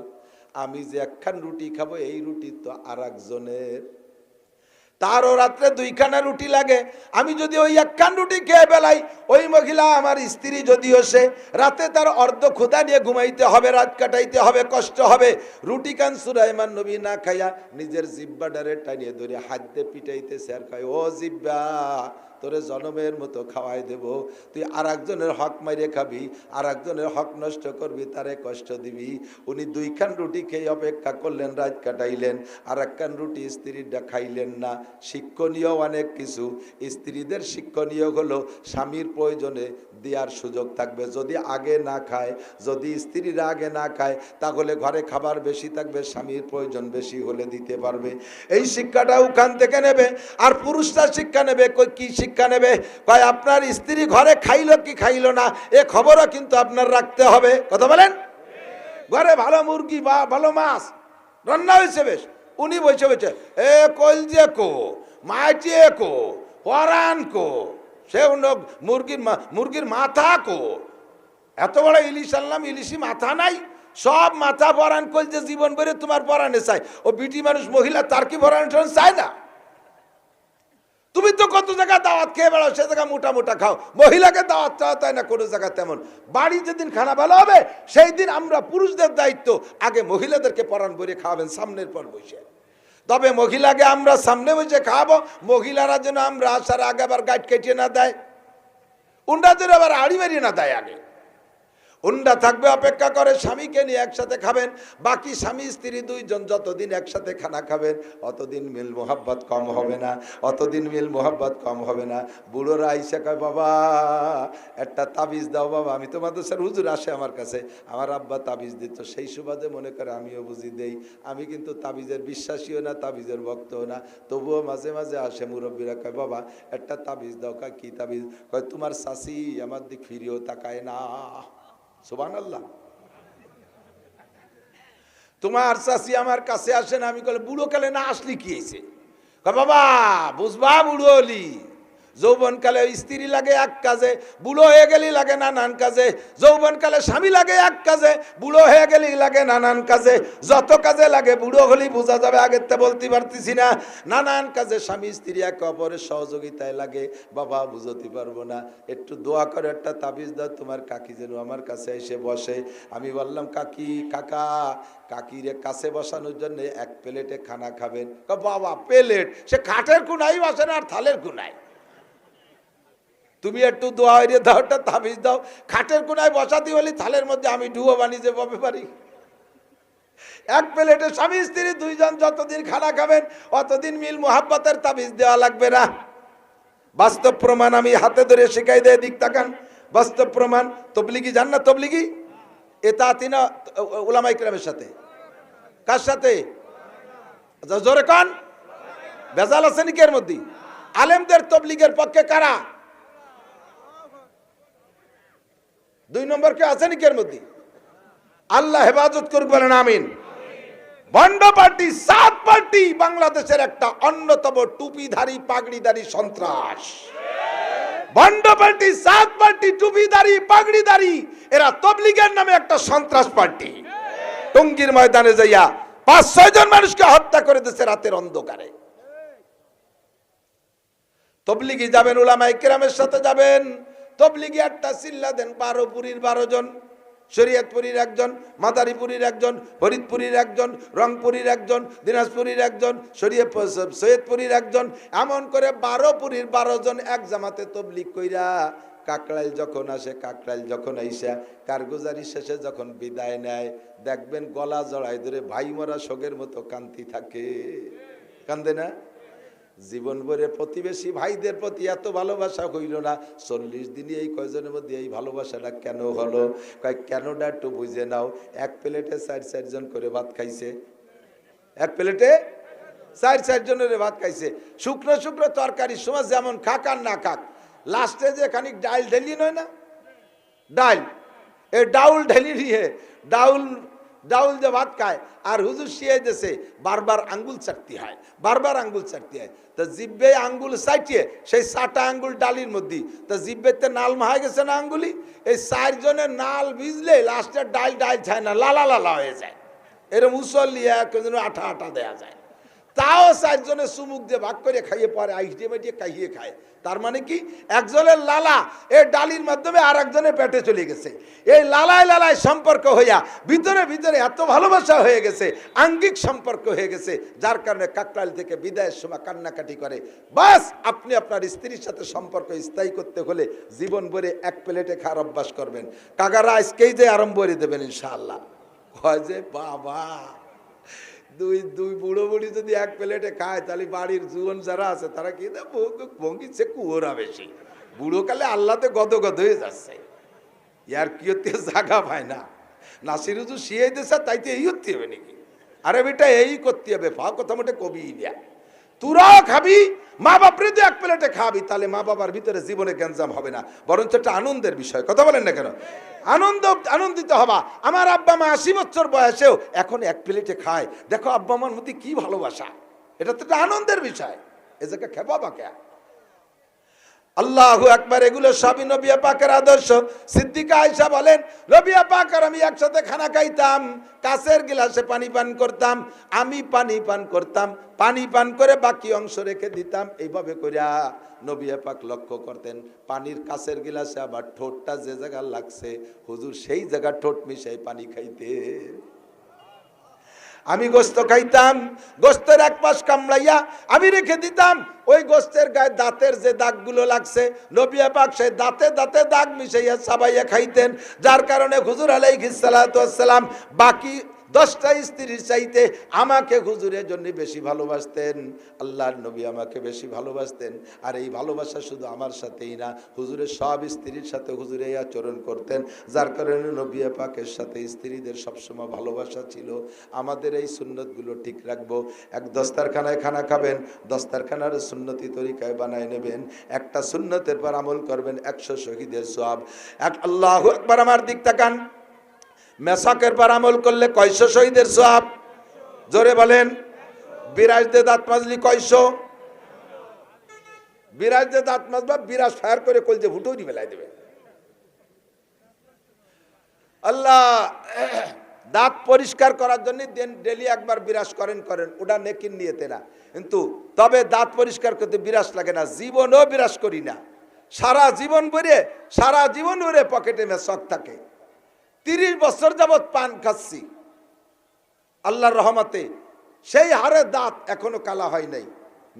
Speaker 1: আমি যে একখান রুটি খাবো এই রুটি তো আর একজনের, তারও রাত্রে দুইখানা রুটি লাগে। আমি যদি ওই একখান রুটি খেয়ে বেলাই, ওই মহিলা আমার স্ত্রী যদিও সে, রাতে তার অর্ধ ক্ষুধা নিয়ে ঘুমাইতে হবে, রাত কাটাইতে হবে, কষ্ট হবে। রুটি খান সুলাইমান নবী না খাইয়া নিজের জিব্বাটারে টানিয়ে ধরে হাত দিয়ে পিটাইতেছে আর কয়, ও জিব্বা, তোরে জনমের মতো খাওয়াই দেব, তুই আর একজনের হক মাইরে খাবি, আর একজনের হক নষ্ট করবি, তারে কষ্ট দিবি। উনি দুইখান রুটি খেয়ে অপেক্ষা করলেন, রাত কাটাইলেন, আর একখান রুটি স্ত্রীরা খাইলেন না। শিক্ষণীয় অনেক কিছু। স্ত্রীদের শিক্ষণীয় হলো স্বামীর প্রয়োজনে দেওয়ার সুযোগ থাকবে। যদি আগে না খায়, যদি স্ত্রীরা আগে না খায়, তাহলে ঘরে খাবার বেশি থাকবে, স্বামীর প্রয়োজন বেশি হলে দিতে পারবে। এই শিক্ষাটা ওখান থেকে নেবে। আর পুরুষরা শিক্ষা নেবে, কি শিক্ষা নেবে? কয় আপনার স্ত্রী ঘরে খাইলো কি খাইলো না এ খবরও কিন্তু আপনার রাখতে হবে। কথা বলেন? ঘরে ভালো মুরগি বা ভালো মাছ রান্না হয়েছে, বেশ, উনি বসে বসে, এ কলজে কো, মাটিয়ে কো, পরাণ কো, সে মুরগির মাথা কো। এত বড় ইলিশ আনলাম, ইলিশি মাথা নাই, সব মাথা পরাণ করছে জীবন ভরে তোমার পরাণে চাই। ও বিটি মানুষ মহিলা, তার কি পরাণ চায় না? তুমি তো কত জায়গায় দাওয়াত খেয়ে বেড়াও, সে জায়গায় মোটা মোটা খাও, মহিলাকে দাওয়াত চাওয়া তাই না কোনো জায়গায় তেমন। বাড়ি যেদিন খানা ভালো হবে সেই দিন আমরা পুরুষদের দায়িত্ব, আগে মহিলাদেরকে পরাণ ভরে খাওয়াবেন সামনের পর বসে। তবে মহিলাকে আমরা সামনে বসে খাওয়াবো, মহিলারা যেন আমরা আসার আগে আবার গাইড কেটে না দেয়, উন্ডা যেন আবার আড়ি মারিয়ে না দেয়। আগে উন্ডা থাকবে, অপেক্ষা করে স্বামীকে নিয়ে একসাথে খাবেন। বাকি স্বামী স্ত্রী দুইজন যতদিন একসাথে খানা খাবেন অতদিন মিল মোহাব্বত কম হবে না, অতদিন মিল মোহাব্বত কম হবে না। বুড়োরা আইসা কয়, বাবা একটা তাবিজ দাও বাবা। আমি তো মাদ্রাসার হুজুর আসে আমার কাছে, আমার আব্বা তাবিজ দিত, সেই সুবাদে মনে করে আমিও বুঝি দেই। আমি কিন্তু তাবিজের বিশ্বাসীও না, তাবিজের ভক্তও না, তবুও মাঝে মাঝে আসে মুরব্বীরা, কয় বাবা একটা তাবিজ দাও। কয় কি তাবিজ? কয় তোমার শাশি আমার দিক ফিরিয়েও তাকায় না। সুবহানাল্লাহ। তোমার চাষি আমার কাছে আসেন, আমি বলে বুড়ো কালে না আসলি কি হয়েছে? বাবা বুঝবা, বুড়ো হলি যৌবনকালে স্ত্রী লাগে এক কাজে, বুড়ো হয়ে গেলি লাগে নানান কাজে। যৌবনকালে স্বামী লাগে এক কাজে, বুড়ো হয়ে গেলি লাগে নানান কাজে। যত কাজে লাগে বুড়ো হলি বোঝা যাবে, আগের তে বলতে পারতেছি না। নানান কাজে স্বামী স্ত্রী একে অপরের সহযোগিতায় লাগে, বাবা বুঝতে পারবো না, একটু দোয়া করে একটা তাবিজ দাও, তোমার কাকি যেন আমার কাছে এসে বসে। আমি বললাম কাকি, কাকা কাকিরে কাছে বসানোর জন্য এক প্লেটে খানা খাবেন। বাবা প্লেট, সে খাটের কোনাই বসে না আর থালের কোনায়। তুমি একটু দোয়া হইরে দাও, একটা তাবিজ দাও। খাটের কোনায় বসাতে বলি, থালের মধ্যে আমি ডুয়ো বানিয়ে যে পাবে পারি। এক প্লেটে স্বামী স্ত্রী দুইজন যতদিন খানা খাবেন অতদিন মিল মোহাব্বতের তাবিজ দেওয়া লাগবে না। বাস্তব প্রমাণ আমি হাতে ধরে শিখাই দেয়, দিক তাকান। বাস্তব প্রমাণ। তবলিগি জান না? তবলিগি এতাআতি না উলামা ইকরামের সাথে? কার সাথে? জোরে কান। ভেজাল আছে নাকি এর মধ্যে? আলেমদের তবলিগের পক্ষে কারা? 2 নম্বর কে আছে নাকি এর মধ্যে? আল্লাহ হেফাজত করুক, বলেন আমিন। ভণ্ড পার্টি 7 পার্টি বাংলাদেশের একটা অন্যতম টুপিধারী পাগড়িধারী সন্ত্রাস। ভণ্ড পার্টি 7 পার্টি টুপিধারী পাগড়িধারী, এরা তবলিগের নামে একটা সন্ত্রাস পার্টি। টঙ্গীর ময়দানে যাইয়া 5-6 জন মানুষকে হত্যা করে দিয়েছে রাতের অন্ধকারে। তবলিগি যাবেন, উলামা ইকরামের সাথে যাবেন। তবলিগি একটা চিল্লা দেন, 12 পুরীর 12 জন, শরীয়তপুরীর একজন, মাদারীপুরীর একজন, ফরিদপুরীর একজন, রংপুরীর একজন, দিনাজপুরীর একজন, সৈয়দপুরীর একজন, এমন করে 12 পুরীর 12 জন এক জামাতে তবলিগ কইরা কাকরাইল যখন আসে, কাকরাইল যখন আইসা কারগুজারি শেষে যখন বিদায় নেয়, দেখবেন গলা জড়াই ধরে ভাই মরা শোকের মতো কান্তি থাকে। কান্দে না? জীবন ভরে প্রতিবেশী ভাইদের প্রতি এত ভালোবাসা হইল না, 40 দিনই এই কয়জনের মধ্যে এই ভালোবাসাটা কেন হলো? কেনটা একটু বুঝে নাও। এক প্লেটে 4 জন করে ভাত খাইছে, এক প্লেটে 4 জনের ভাত খাইছে। শুকনো শুকনো তরকারি সময় যেমন খাক আর না খাক, লাস্টে যে খানিক ডাল ঢেলি নয় না, ডাল, এই ডাউল ঢেলি নিয়ে ডাউল যে ভাত খায়, আর হুজুর শিয়ে দেশে বারবার আঙ্গুল চাটতে হয়, বারবার আঙ্গুল চাটতে হয়। তা জিব্বে আঙ্গুল চাটিয়ে সেই 4টা আঙ্গুল ডালির মধ্যে, তা জিব্বেতে নাল মাহা গেছে না আঙ্গুলি, এই 4 জনের নাল ভিজলে লাস্টে ডাল ছায় না, লালা লালা হয়ে যায়। এরকম মুসল্লি একজন আঠা আঠা দেয়া যায়। তাও 4 জনের চুমুক দিয়ে ভাগ করে খাইয়ে পরে আইটিয়ে মেটিয়ে খাইয়ে খায়। তার মানে কি, একজনের লালা এই ডালির মাধ্যমে আর একজনের পেটে চলে গেছে। এই লালায় লালায় সম্পর্ক হইয়া ভিতরে ভিতরে এত ভালোবাসা হয়ে গেছে, আঙ্গিক সম্পর্ক হয়ে গেছে, যার কারণে কাকরাইল থেকে বিদায়ের সময় কান্নাকাটি করে। বাস, আপনি আপনার স্ত্রীর সাথে সম্পর্ক স্থায়ী করতে হলে জীবন ভরে এক প্লেটে খাওয়ার অভ্যাস করবেন। কাকারা আজকেই যে আরম্ভ করে দেবেন ইনশাআল্লাহ। হয় যে বাবা, দুই বুড়ো বুড়ি যদি এক প্লেটে খায়, তাহলে বাড়ির জুয়ন যারা আছে তারা কি ভঙ্গিছে কুয়োরা বেশি। বুড়ো কালে আল্লাহতে গদগদ হয়ে যাচ্ছে, ইয়ার কি হতে জায়গা পায় না। নাসির হুজুর শিয়ে দিয়েছে, তাইতে এই হতে হবে নাকি? আরে বেটা এই করতে হবে, ফা কথা মোটে কবি দেয়। তোরাও খাবি, মা বাপরে তো এক প্লেটে খাবি, তাহলে মা বাবার ভিতরে জীবনে গ্যাঞ্জাম হবে না, বরঞ্চ একটা আনন্দের বিষয়। কথা বলেন না কেন? আনন্দিত হবা। আমার আব্বা মা 80 বছর বয়সেও এখন এক প্লেটে খায়, দেখো আব্বা মার মধ্যে কি ভালোবাসা, এটা তো একটা আনন্দের বিষয়। এ জায়গা খেপা বাঁকা আল্লাহু আকবার। এগুলো সবই নবী পাকের আদর্শ। সিদ্দিকা আয়েশা বলেন, নবী পাক আর আমি একসাথে খানা খাইতাম, কাঁচের গ্লাসে পানি পান করতাম, আমি পানি পান করতাম, পানি পান করে বাকি অংশ রেখে দিতাম। এইভাবে করিয়া নবী পাক লক্ষ্য করতেন, পানির কাঁচের গ্লাসে আবার ঠোঁটটা যে জায়গা লাগছে হুজুর সেই জায়গা ঠোঁট মিশাই পানি খাইতে। আমি গোস্ত খাইতাম, গোস্তের এক পাশ কামড়াইয়া আমি রেখে দিতাম, ওই গোস্তের গায়ে দাঁতের যে দাগগুলো লাগছে নবী পাক সেই দাঁতে দাঁতে দাগ মিশাইয়া চাবাইয়া খাইতেন। যার কারণে হুজুর আলাইহিস সালাতু ওয়াস সালাম বাকি 10টা স্ত্রীর চাইতে আমাকে হুজুরের জন্য বেশি ভালোবাসতেন। আল্লাহর নবী আমাকে বেশি ভালোবাসতেন। আর এই ভালোবাসা শুধু আমার সাথেই না, হুজুরের সব স্ত্রীর সাথে হুজুর এই আচরণ করতেন। যার কারণে নবী পাকের সাথে স্ত্রীদের সবসময় ভালোবাসা ছিল। আমাদের এই সুন্নতগুলো ঠিক রাখবো। এক দস্তারখানায় খানা খাবেন, দস্তারখানার সুন্নতি তরিকায় বানায় নেবেন। একটা সুন্নতের পর আমল করবেন, 100 শহীদের সওয়াব। আল্লাহু আকবার। আমার দিক তাকান। মেসাকের পর আমল করলে কয়শো শহীদের সওয়াব? জোরে বলেন। বিরাজ দে দাঁত মাজলি কয়শো? বিরাজ দে দাঁত মাজবা, বিরাজ ফায়ার করে কলজে ভুটোই বেলায় দেবে। আল্লাহ দাঁত পরিষ্কার করার জন্য ডেলি একবার বিরাজ করেন, ওটা নেকির নিয়েতে না। কিন্তু তবে দাঁত পরিষ্কার করতে বিরাজ লাগে না, জীবনও বিরাজ করি না। সারা জীবন ভরে পকেটে মেসক থাকে। 30 বছর যাবৎ পান খাচ্ছি, আল্লাহর রহমতে সেই হারে দাঁত এখনো কালা হয় নাই।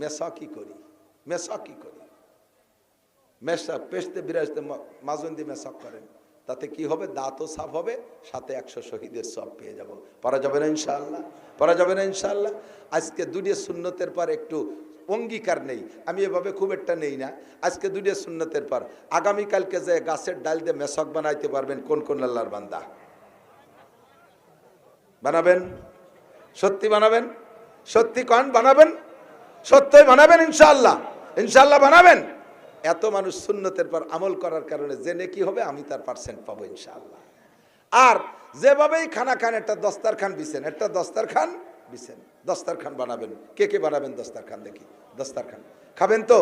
Speaker 1: মেসকি করি। মেসক পেশতে বিরাজতে মাজন্দি মেসক করেন, তাতে কি হবে? দাঁতও সাফ হবে, সাথে 100 শহীদের সওয়াব পেয়ে যাব। পারা যাবে না ইনশাআল্লাহ? আজকে 2 সুন্নতের পর একটু অঙ্গীকার নেই, আমি এভাবে খুব একটা নেই না। আজকে 2 সুন্নতের পর আগামীকালকে যে গাছের ডাল দিয়ে মেসক বানাইতে পারবেন কোন আল্লাহর বান্দা? বানাবেন? সত্যি বানাবেন? সত্যি কন বানাবেন? সত্যই বানাবেন ইনশাআল্লাহ বানাবেন। এত মানুষ সুন্নতের পর আমল করার কারণে যে নেকি হবে আমি তার পার্সেন্ট পাবো ইনশাআল্লাহ। আর যেভাবেই খানা খান, একটা দস্তারখান দস্তারখান বানাবেন। কে বানাবেন দস্তারখান? দেখি দস্তারখান খাবেন তো?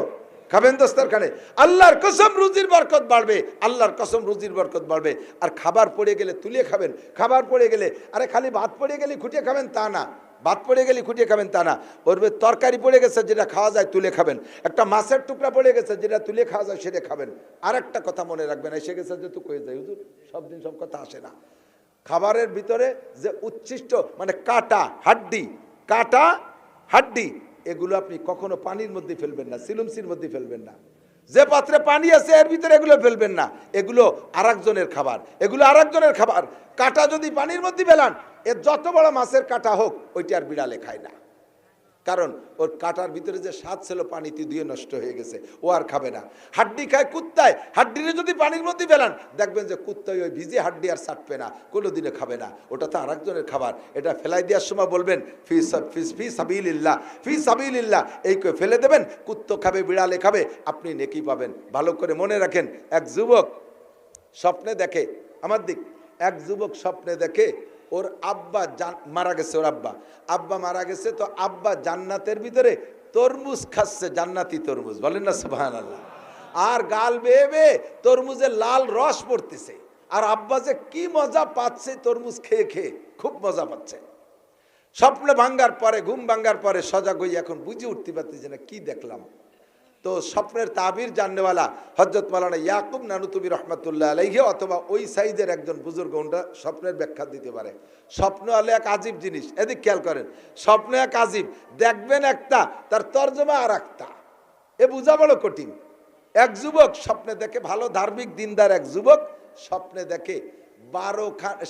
Speaker 1: খাবেন দস্তারখানে, আল্লাহর কসম রুজির বরকত বাড়বে। আর খাবার পড়ে গেলে তুলে খাবেন। খাবার পড়ে গেলে, আরে খালি ভাত পড়ে গেলে খুঁটিয়ে খাবেন তা না, ওর তরকারি পড়ে গেছে যেটা খাওয়া যায় তুলে খাবেন। একটা মাছের টুকরা পড়ে গেছে যেটা তুলে খাওয়া যায় সেটা খাবেন। আর একটা কথা মনে রাখবেন, এসে গেছে যেহেতু কয়ে যায় হুজুর, সব দিন সব কথা আসে না। খাবারের ভিতরে যে উচ্ছিষ্ট মানে কাটা হাড্ডি এগুলো আপনি কখনো পানির মধ্যে ফেলবেন না, সিলুমসির মধ্যে ফেলবেন না। যে পাত্রে পানি আছে এর ভিতরে এগুলো ফেলবেন না, এগুলো আরেকজনের খাবার। কাটা যদি পানির মধ্যে ফেলান, এর যত বড় মাছের কাটা হোক ওইটা আর বিড়ালে খায় না, কারণ ওর কাটার ভিতরে যে স্বাদ ছিল পানিতে ধুয়ে নষ্ট হয়ে গেছে, ও আর খাবে না। হাড্ডি খায় কুত্তায়, হাড্ডিরে যদি পানির মধ্যে ফেলান দেখবেন যে কুত্তায় ওই ভিজে হাড্ডি আর চাটবে না, কোনোদিনে খাবে না, ওটা তো আরেকজনের খাবার। এটা ফেলাই দেওয়ার সময় বলবেন ফি সাবিলিল্লাহ, এই করে ফেলে দেবেন। কুত্তো খাবে, বিড়ালে খাবে, আপনি নেকি পাবেন। ভালো করে মনে রাখেন। এক যুবক স্বপ্নে দেখে, এক যুবক স্বপ্নে দেখে ওর আব্বা মারা গেছে। ওর আব্বা মারা গেছে, তো আব্বা জান্নাতের ভিতরে তরমুজ খাচ্ছে, জান্নাতি তরমুজ, বলেন না সুবহানাল্লাহ। আর গাল বেয়ে বেয়ে তরমুজের লাল রস পড়তেছে, আর আব্বা যে কি মজা পাচ্ছে তরমুজ খেয়ে খেয়ে, খুব মজা পাচ্ছে। স্বপ্ন ভাঙ্গার পরে, ঘুম ভাঙ্গার পরে সজাগ হয়ে এখন বুঝে উঠতে পারতেছে না কি দেখলাম। তো স্বপ্নের তাবির জাননেওয়ালা হযরত মাওলানা ইয়াকুব নানুতুবি রহমাতুল্লাহ আলাইহি অথবা ওই সাইজের একজন বুজুর্গ ওটা স্বপ্নের ব্যাখ্যা দিতে পারে। স্বপ্ন হলে এক আজীব জিনিস, এদিক খেয়াল করেন। স্বপ্ন এক আজীব, দেখবেন একটা, তার তর্জমা আর একটা, এ বোঝা বড় কঠিন। এক যুবক স্বপ্নে দেখে, ভালো ধার্মিক দিনদার এক যুবক স্বপ্নে দেখে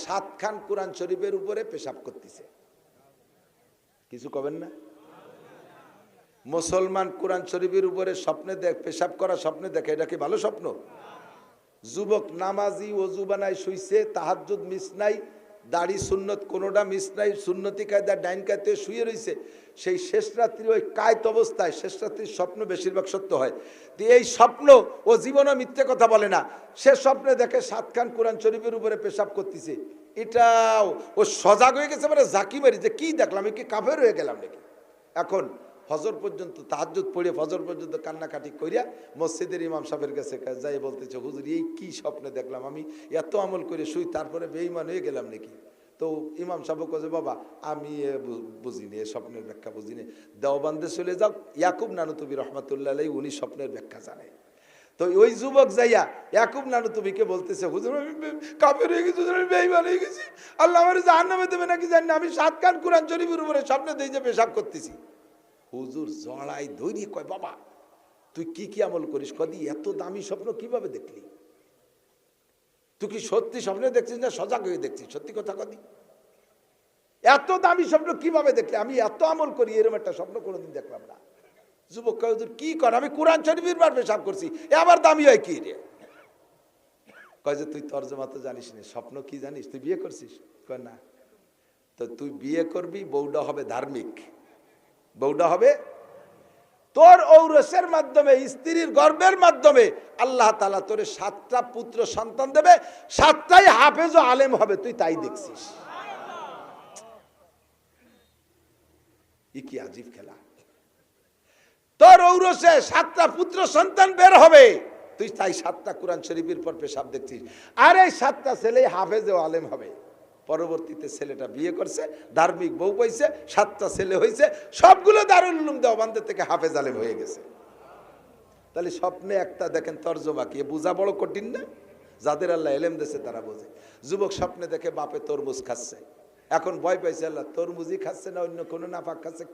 Speaker 1: 7 খান কোরআন শরীফের উপরে পেশাব করতেছে। কিছু কবেন না? মুসলমান কোরআন শরীফের উপরে স্বপ্নে পেশাব করা স্বপ্নে দেখে, এটা কি ভালো স্বপ্ন? যুবক নামাজি, ওযু বানায় শুইছে, তাহাজ্জুদ মিস নাই, দাড়ি সুন্নত কোনোটা মিস নাই, সুন্নতি কায়দা ডাইন কায়দা শুয়ে রয়েছে। সেই শেষ রাত্রি ওই কায়ত অবস্থায়, শেষ রাত্রির স্বপ্ন বেশিরভাগ সত্য হয়। তো এই স্বপ্ন ও জীবনও মিথ্যে কথা বলে না। সে স্বপ্নে দেখে 7 খান কোরআন শরীফের উপরে পেশাব করতেছে। এটাও ও সজাগ হয়ে গেছে, মানে ঝাঁকি মারি যে কি দেখলাম, কি কাফের হয়ে গেলাম নাকি। এখন ফজর পর্যন্ত তাহাজ্জুদ পড়ে ফজর পর্যন্ত কান্নাকাটি করিয়া মসজিদের ইমাম সাহেবের কাছে যাই বলতেছে, হুজুর এই কি স্বপ্নে দেখলাম, আমি এত আমল করে শুই তারপরে বেঈমান হয়ে গেলাম নাকি? তো ইমাম সাহেব কাছে, বাবা আমি বুঝিনি, এ স্বপ্নের ব্যাখ্যা বুঝিনি, দেওবান্দে চলে যাও, ইয়াকুব নানুতুবি রহমাতুল্লাহ আলাইহি উনি স্বপ্নের ব্যাখ্যা জানে। তো ওই যুবক যাইয়া ইয়াকুব নানুতুবিকে বলতেছে, হুজুর আমি কাফের হয়ে গেছি, আমি বেঈমান হয়ে গেছি, আল্লাহ আমার জাহান্নামে দেবে নাকি জানি না, আমি 7 কান কুরআন শরীফের উপরে স্বপ্নে দিয়ে যে পেশাব করতেছি। হুজুর জড়াই ধৈর্য কয়, বাবা তুই কি কি আমল করিস? কদি এত দামি স্বপ্ন কিভাবে দেখলি? তুই কি সত্যি স্বপ্নে দেখছিস না সজাগ হয়ে দেখছিস? সত্যি কথা কদি, এত দামি স্বপ্ন কিভাবে দেখলি? আমি এত আমল করি, এরকম একটা স্বপ্ন কোনোদিন দেখলাম না। যুবক কয়, হুজুর কি কর? আমি কোরআন শরীফের বার পেশাব করছি, আবার দামি হয় কি রে? কয় যে তুই তর্জমা তো জানিস না, স্বপ্ন কি জানিস? তুই বিয়ে করছিস? কয় না। তো তুই বিয়ে করবি, বউটা হবে ধার্মিক, বউটা হবে তোর ঔরসের মাধ্যমে, স্ত্রীর গর্ভের মাধ্যমে আল্লাহ তাআলা তোরে 7টা পুত্র সন্তান দেবে, 7টাই হাফেজ ও আলেম হবে, তুই তাই দেখছিস। কি আজীব খেলা! তোর ঔরসে 7টা পুত্র সন্তান বের হবে, তুই তাই 7টা কোরআন শরীফের পর পেশাব দেখছিস। আর এই 7টা ছেলে হাফেজ ও আলেম হবে। পরবর্তীতে ছেলেটা বিয়ে করছে, ধার্মিক বউ পাইছে, 7টা ছেলে হয়েছে, সবগুলো দারুল উলুম দেওবন্দ থেকে হাফেজ আলেম হয়ে গেছে। তাহলে স্বপ্নে একটা দেখেন তর্জমা কি, বোঝা বড় কঠিন না? যাদের আল্লাহ এলেম দিয়েছে তারা বোঝে। যুবক স্বপ্নে দেখে বাপে তরমুজ খাচ্ছে, এখন ভয় পাইছে, আল্লাহ তরমুজই খাচ্ছে না অন্য কোনো নাপাক খাচ্ছে,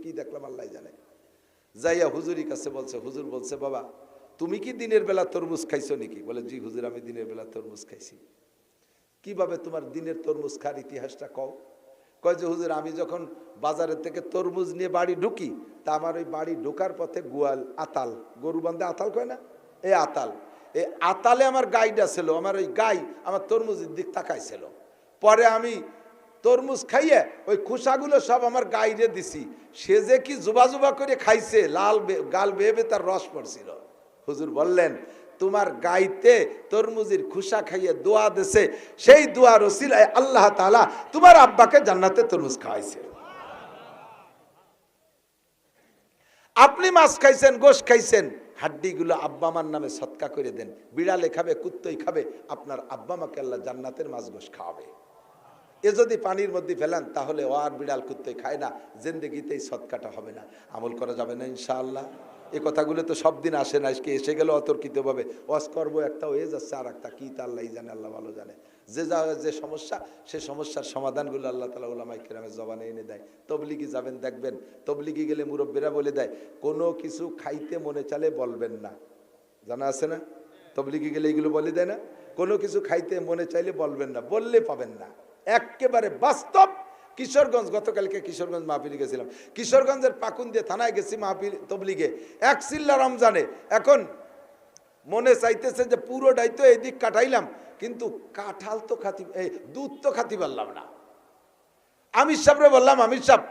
Speaker 1: কি দেখলাম আল্লাহ জানে। যাইয়া হুজুরি কাছে বলছে, হুজুর বলছে, বাবা তুমি কি দিনের বেলা তরমুজ খাইছো নাকি? বলে, জি হুজুর আমি দিনের বেলা তরমুজ খাইছি। কিভাবে তোমার দিনের তরমুজ খার ইতিহাসটা কও? কয় যে হুজুর আমি যখন বাজারের থেকে তরমুজ নিয়ে বাড়ি ঢুকি, তা আমার ওই বাড়ি ঢোকার পথে গোয়াল আতাল, গরু বান্ধে আতাল কয় না, এই আতালে আমার গাইটা ছিল, আমার ওই গাই আমার তরমুজের দিক তাকাইছিল। পরে আমি তরমুজ খাইয়ে ওই খোসাগুলো সব আমার গাইরে দিছি, সে যে কি জুবা করে খাইছে, লাল গাল বেয়ে তার রস পড়ছিল। হুজুর বললেন, তোমার গাইতে তরমুজের খোসা খাইয়ে দোয়া দিছে, সেই দোয়ার ওসিলায় আল্লাহ তাআলা তোমার আব্বাকে জান্নাতে তরমুজ খাওয়াইছে। আপনি মাছ খাইছেন, গোশ খাইছেন, হাড্ডিগুলো আব্বা আমার নামে সদকা করে দেন, বিড়ালে খাবে, কুত্তই খাবে, আপনার আব্বা মাকে আল্লাহ জান্নাতের মাছ গোশ খাওয়াবে। এ যদি পানির মধ্যে ফেলেন তাহলে ও আর বিড়াল কুত্তই খায় না, জিন্দেগিতেই সদকাটা হবে না, আমল করা যাবে না ইনশাআল্লাহ। এই কথাগুলো তো সব দিন আসে না, আজকে এসে গেল অতর্কিতভাবে। ওয়াজ করবো একটা হয়ে যাচ্ছে, আর একটা কি তা আল্লাহ জানে, আল্লাহ ভালো জানে। যে সমস্যা, সে সমস্যার সমাধানগুলো আল্লাহ তাআলা উলামায়ে কেরামের জবানে এনে দেয়। তবলিগি যাবেন দেখবেন, তবলিগি গেলে মুরব্বীরা বলে দেয়, কোনো কিছু খাইতে মনে চালে বলবেন না, জানা আছে না? তবলিগি গেলে এগুলো বলে দেয় না, কোনো কিছু খাইতে মনে চাইলে বলবেন না, বললে পাবেন না। একেবারে বাস্তব। কিশোরগঞ্জ, গতকালকে কিশোরগঞ্জ মাহফিলে গেছিলাম, কিশোরগঞ্জের পাকুন্দিয়া থানায় গেছি মাহফিল তবলিগে, এক চিল্লা রমজানে। এখন মনে চাইতেছে যে পুরোটাই তো এদিক কাটাইলাম, কিন্তু কাঁঠাল তো খাতি, এই দুধ তো খাতি পারলাম না। আমির সাহেবরে বললাম, আমির সাহেব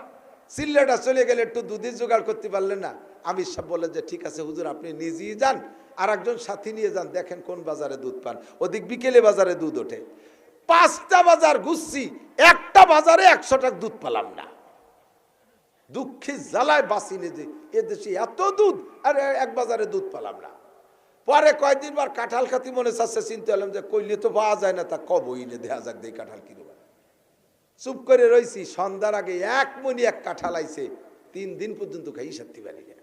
Speaker 1: চিল্লাটা চলে গেলে একটু দুধের জোগাড় করতে পারলেন না? আমির সাহেব বললেন যে ঠিক আছে হুজুর, আপনি নিজেই যান, আর একজন সাথী নিয়ে যান, দেখেন কোন বাজারে দুধ পান। ওদিক বিকেলে বাজারে দুধ ওঠে, 5টা বাজার ঘুরছি, একটা বাজারে 100 টাকা দুধ পেলাম না। দুঃখে জ্বালায় বাঁচি নিজে, এ দেশে এত দুধ, আর এক বাজারে দুধ পেলাম না। পরে কয়েকদিন বার কাঁঠাল খাতি মনে চাচ্ছে, চিন্তা হলাম যে কইলে তো পাওয়া যায় না, তা কবই না, দেখা যাক দেই কাঁঠাল কিনবা। চুপ করে রয়েছি, সন্ধ্যার আগে 1 মণি 1 কাঁঠাল আইছে, 3 দিন পর্যন্ত খাই সারতে পারি না।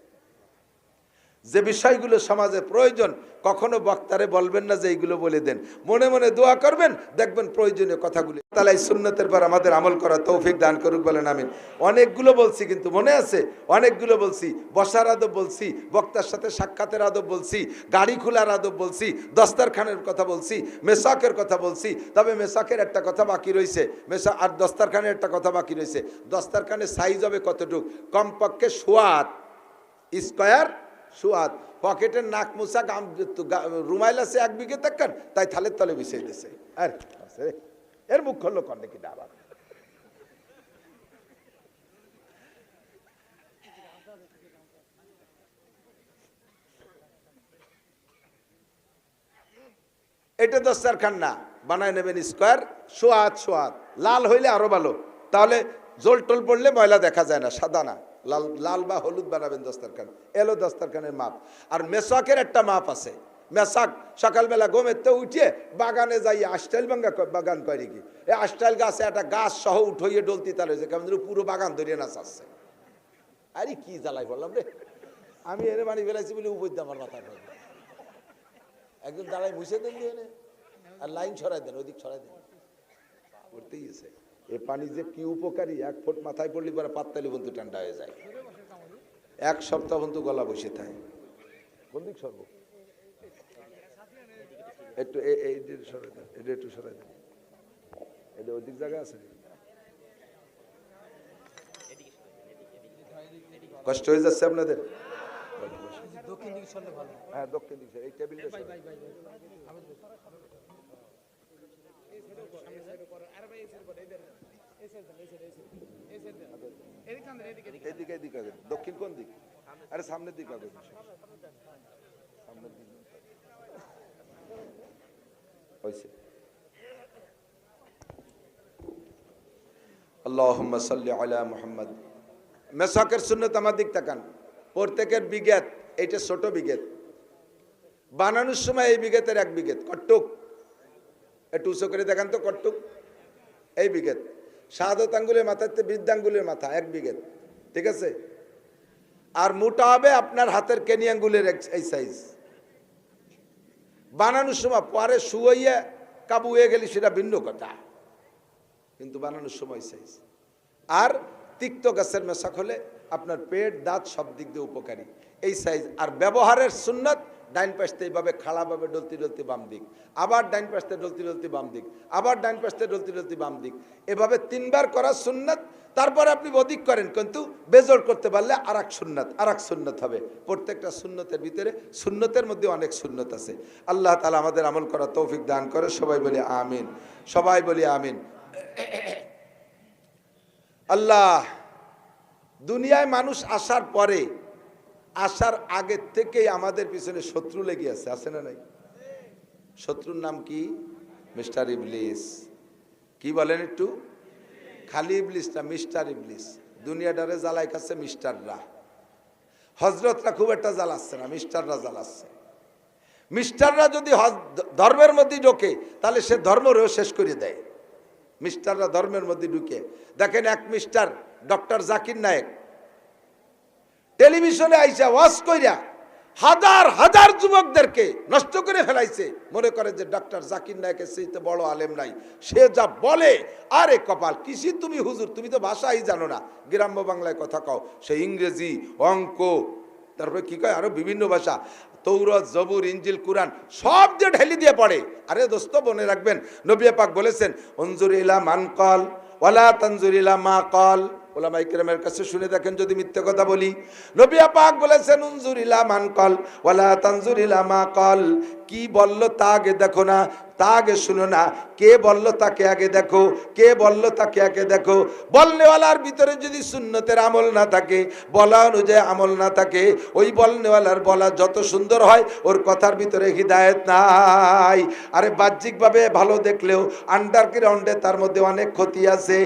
Speaker 1: যে বিষয়গুলো সমাজে প্রয়োজন, কখনো বক্তারে বলবেন না যে এইগুলো বলে দেন, মনে মনে দোয়া করবেন, দেখবেন প্রয়োজনীয় কথাগুলো তাআলা এই সুন্নতের পর আমাদের আমল করা তৌফিক দান করুক, বলেন আমিন। অনেকগুলো বলছি, কিন্তু মনে আছে অনেকগুলো বলছি, বসার আদব বলছি, বক্তার সাথে সাক্ষাতের আদব বলছি, গাড়ি খোলার আদব বলছি, দস্তারখানের কথা বলছি, মেসাকের কথা বলছি। তবে মেসাকের একটা কথা বাকি রয়েছে, আর দস্তারখানের একটা কথা বাকি রয়েছে। দস্তারখানের সাইজ হবে কতটুক? কমপক্ষে সোয়াত স্কোয়ার, সুয়াদ, পকেটের নাক মুসা রুমাইল আছে 1 বিঘে তাকান, তাই থালের তলে বিছিয়ে দিয়েছে। আর এর মুখ খুললো কন্যা কি আবার। এটা দস্তারখান না, বানায় নেবেন স্কোয়ার, সোয়াদ, লাল হইলে আরো ভালো, তাহলে জোল টোল পড়লে ময়লা দেখা যায় না, সাদা না, লাল লাল বা হলুদ বানাবেন দস্তারখান, এলো দস্তারখানের মাপ। আর মেসাকের একটা মাপ আছে। মেসাক সকালবেলা ঘুমেতে উঠিয়ে বাগানে যাই, আষ্টাইল বাগান করে কি, এই আষ্টাইল গাছে একটা গাছ সহ উঠইয়ে ডলতি তার হয়েছে, কেমন পুরো বাগান ধরিয়ে নাচ আসছে। আরে কি জ্বালাই বললাম রে, আমি এনে বাড়ি বেড়াইছি বলে উপর আমার মাথায় একদম দাঁড়াই মুছে দেন দিয়ে আর লাইন ছড়াই দেন, ওইদিক ছড়াই দেন, করতেই আছে। এ পানি যে কি উপকারী, 1 ফুট মাথায় পড়লে পরে পাততালি বন্ধু ঠান্ডা হয়ে যায়, 1 সপ্তাহ বন্ধু গলা বসে থাকে। কোন দিক সরব, একটু এই সরাই দেন, এটা একটু সরাই দেন, এটা ওইদিক জায়গা আছে, কষ্ট হয়ে যাচ্ছে আপনাদের।
Speaker 2: দক্ষিণ দিকে সরলে ভালো।
Speaker 1: হ্যাঁ দক্ষিণ দিকে, এই টেবিলটা এদিকে এদিকে আগে, দক্ষিণ কোন দিক, আরে সামনের দিক আগে, সামনের দিক হয়েছে। আল্লাহুম্মা সাল্লি আলা মুহাম্মদ। মেসাকের সুন্নত আমার দিক তাকান, প্রত্যেকের বিঘত, এইটা ছোট বিঘত, বানানোর সময় এই বিঘতের 1 বিঘত কট্টুক, একটু উঁচু করে দেখান তো কট্টুক, এই বিঘত। শাহাদত আঙ্গুলের মাথাতে বৃদ্ধাঙ্গুলের মাথা 1 বিঘত, ঠিক আছে। আর মোটা হবে আপনার হাতের কেনি আঙ্গুলের এই সাইজ। বানানোর সময় পরে শুয়ে কাবু হয়ে গেলি সেটা ভিন্ন কথা, কিন্তু বানানোর সময় সাইজ। আর তিক্ত গাছের মেশাক হলে আপনার পেট দাঁত সব দিক দিয়ে উপকারী, এই সাইজ। আর ব্যবহারের সুন্নত, ডাইন পাশতে এইভাবে খাড়াভাবে ডলতি ডলতি বাম দিক, আবার ডাইন পাশতে ডলতি ডলতি বাম দিক, আবার ডাইন পাশতে ডলতি ডলতি বাম দিক, এভাবে 3 বার করা সুন্নত। তারপরে আপনি অধিক করেন, কিন্তু বেজোড় করতে পারলে আর এক সুন্নত হবে। প্রত্যেকটা সুন্নতের ভিতরে, সুন্নতের মধ্যে অনেক সুন্নত আছে। আল্লাহ তাআলা আমাদের আমল করার তৌফিক দান করে। সবাই বলি আমিন, সবাই বলি আমিন। আল্লাহ, দুনিয়ায় মানুষ আসার পরে, আসার আগের থেকেই আমাদের পিছনে শত্রু লেগে আছে না নাই? শত্রুর নাম কি? মিস্টার ইবলিস। কি বলেন একটু? খালি ইবলিস না, মিস্টার ইবলিস। দুনিয়াটারে জ্বালাই খাচ্ছে মিস্টাররা, হজরতরা খুব একটা জ্বালাচ্ছে না, মিস্টাররা জ্বালাচ্ছে। মিস্টাররা যদি ধর্মের মধ্যে ঢোকে তাহলে সে ধর্মরেও শেষ করে দেয়। মিস্টাররা ধর্মের মধ্যে ঢুকে, দেখেন এক মিস্টার ডক্টর জাকির নায়েক টেলিভিশনে আইসা ওয়াজ কইরা হাজার হাজার যুবকদেরকে নষ্ট করে ফেলাইছে। মনে করে যে ডক্টর জাকির নায়েকের চেয়ে বড় আলেম নাই। সে যা বলে, আরে কপাল, কিসি তুমি হুজুর, তুমি তো ভাষাই জানো না, গ্রাম্য বাংলায় কথা কও। সে ইংরেজি, অঙ্ক, তারপরে কি কয় আরো বিভিন্ন ভাষা, তৌরাত, জবুর, ইনজিল, কুরআন সব দিয়ে ঢেলি দিয়ে পড়ে। আরে দোস্ত, মনে রাখবেন নবী পাক বলেছেন, উনজুর ইলা মান ক্বাল ওয়ালা তানজুর ইলা মা ক্বাল। ওলামায়ে কেরামের কাছে শুনে দেখেন যদি মিথ্যে কথা বলি। নবী পাক বলেছেন, উনজুর ইলা মান ক্বাল ওয়ালা তানজুর ইলা মা ক্বাল। কি বললো তা আগে দেখো না, তা আগে শুনো না। কে বললো তাকে আগে দেখো, কে বললো তাকে আগে দেখো। বলনেওয়ালার ভিতরে যদি সুন্নতের আমল না থাকে, বলা অনুযায়ী আমল না থাকে, ওই বলনেওয়ালার বলা যত সুন্দর হয়, ওর কথার ভিতরে হিদায়েত নাই। আরে বাহ্যিকভাবে ভালো দেখলেও আন্ডারগ্রাউন্ডে তার মধ্যে অনেক ক্ষতি আছে।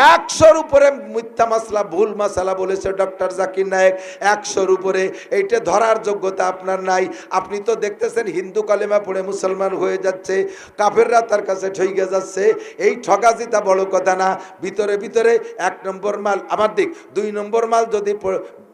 Speaker 1: 100-র উপরে মিথ্যা মাসলা, ভুল মাসালা বলেছে ডক্টর জাকির নায়েক, 100-র উপরে। এইটা ধরার যোগ্যতা আপনার নাই। আপনি তো দেখতেছেন হিন্দু কালেমা পড়ে মুসলমান হয়ে যাচ্ছে, কাফেররা তার কাছে ঠইকে যাচ্ছে। এই ঠকাজিটা বড় কথা না, ভিতরে ভিতরে 1 নম্বর মাল আমার দিক, 2 নম্বর মাল যদি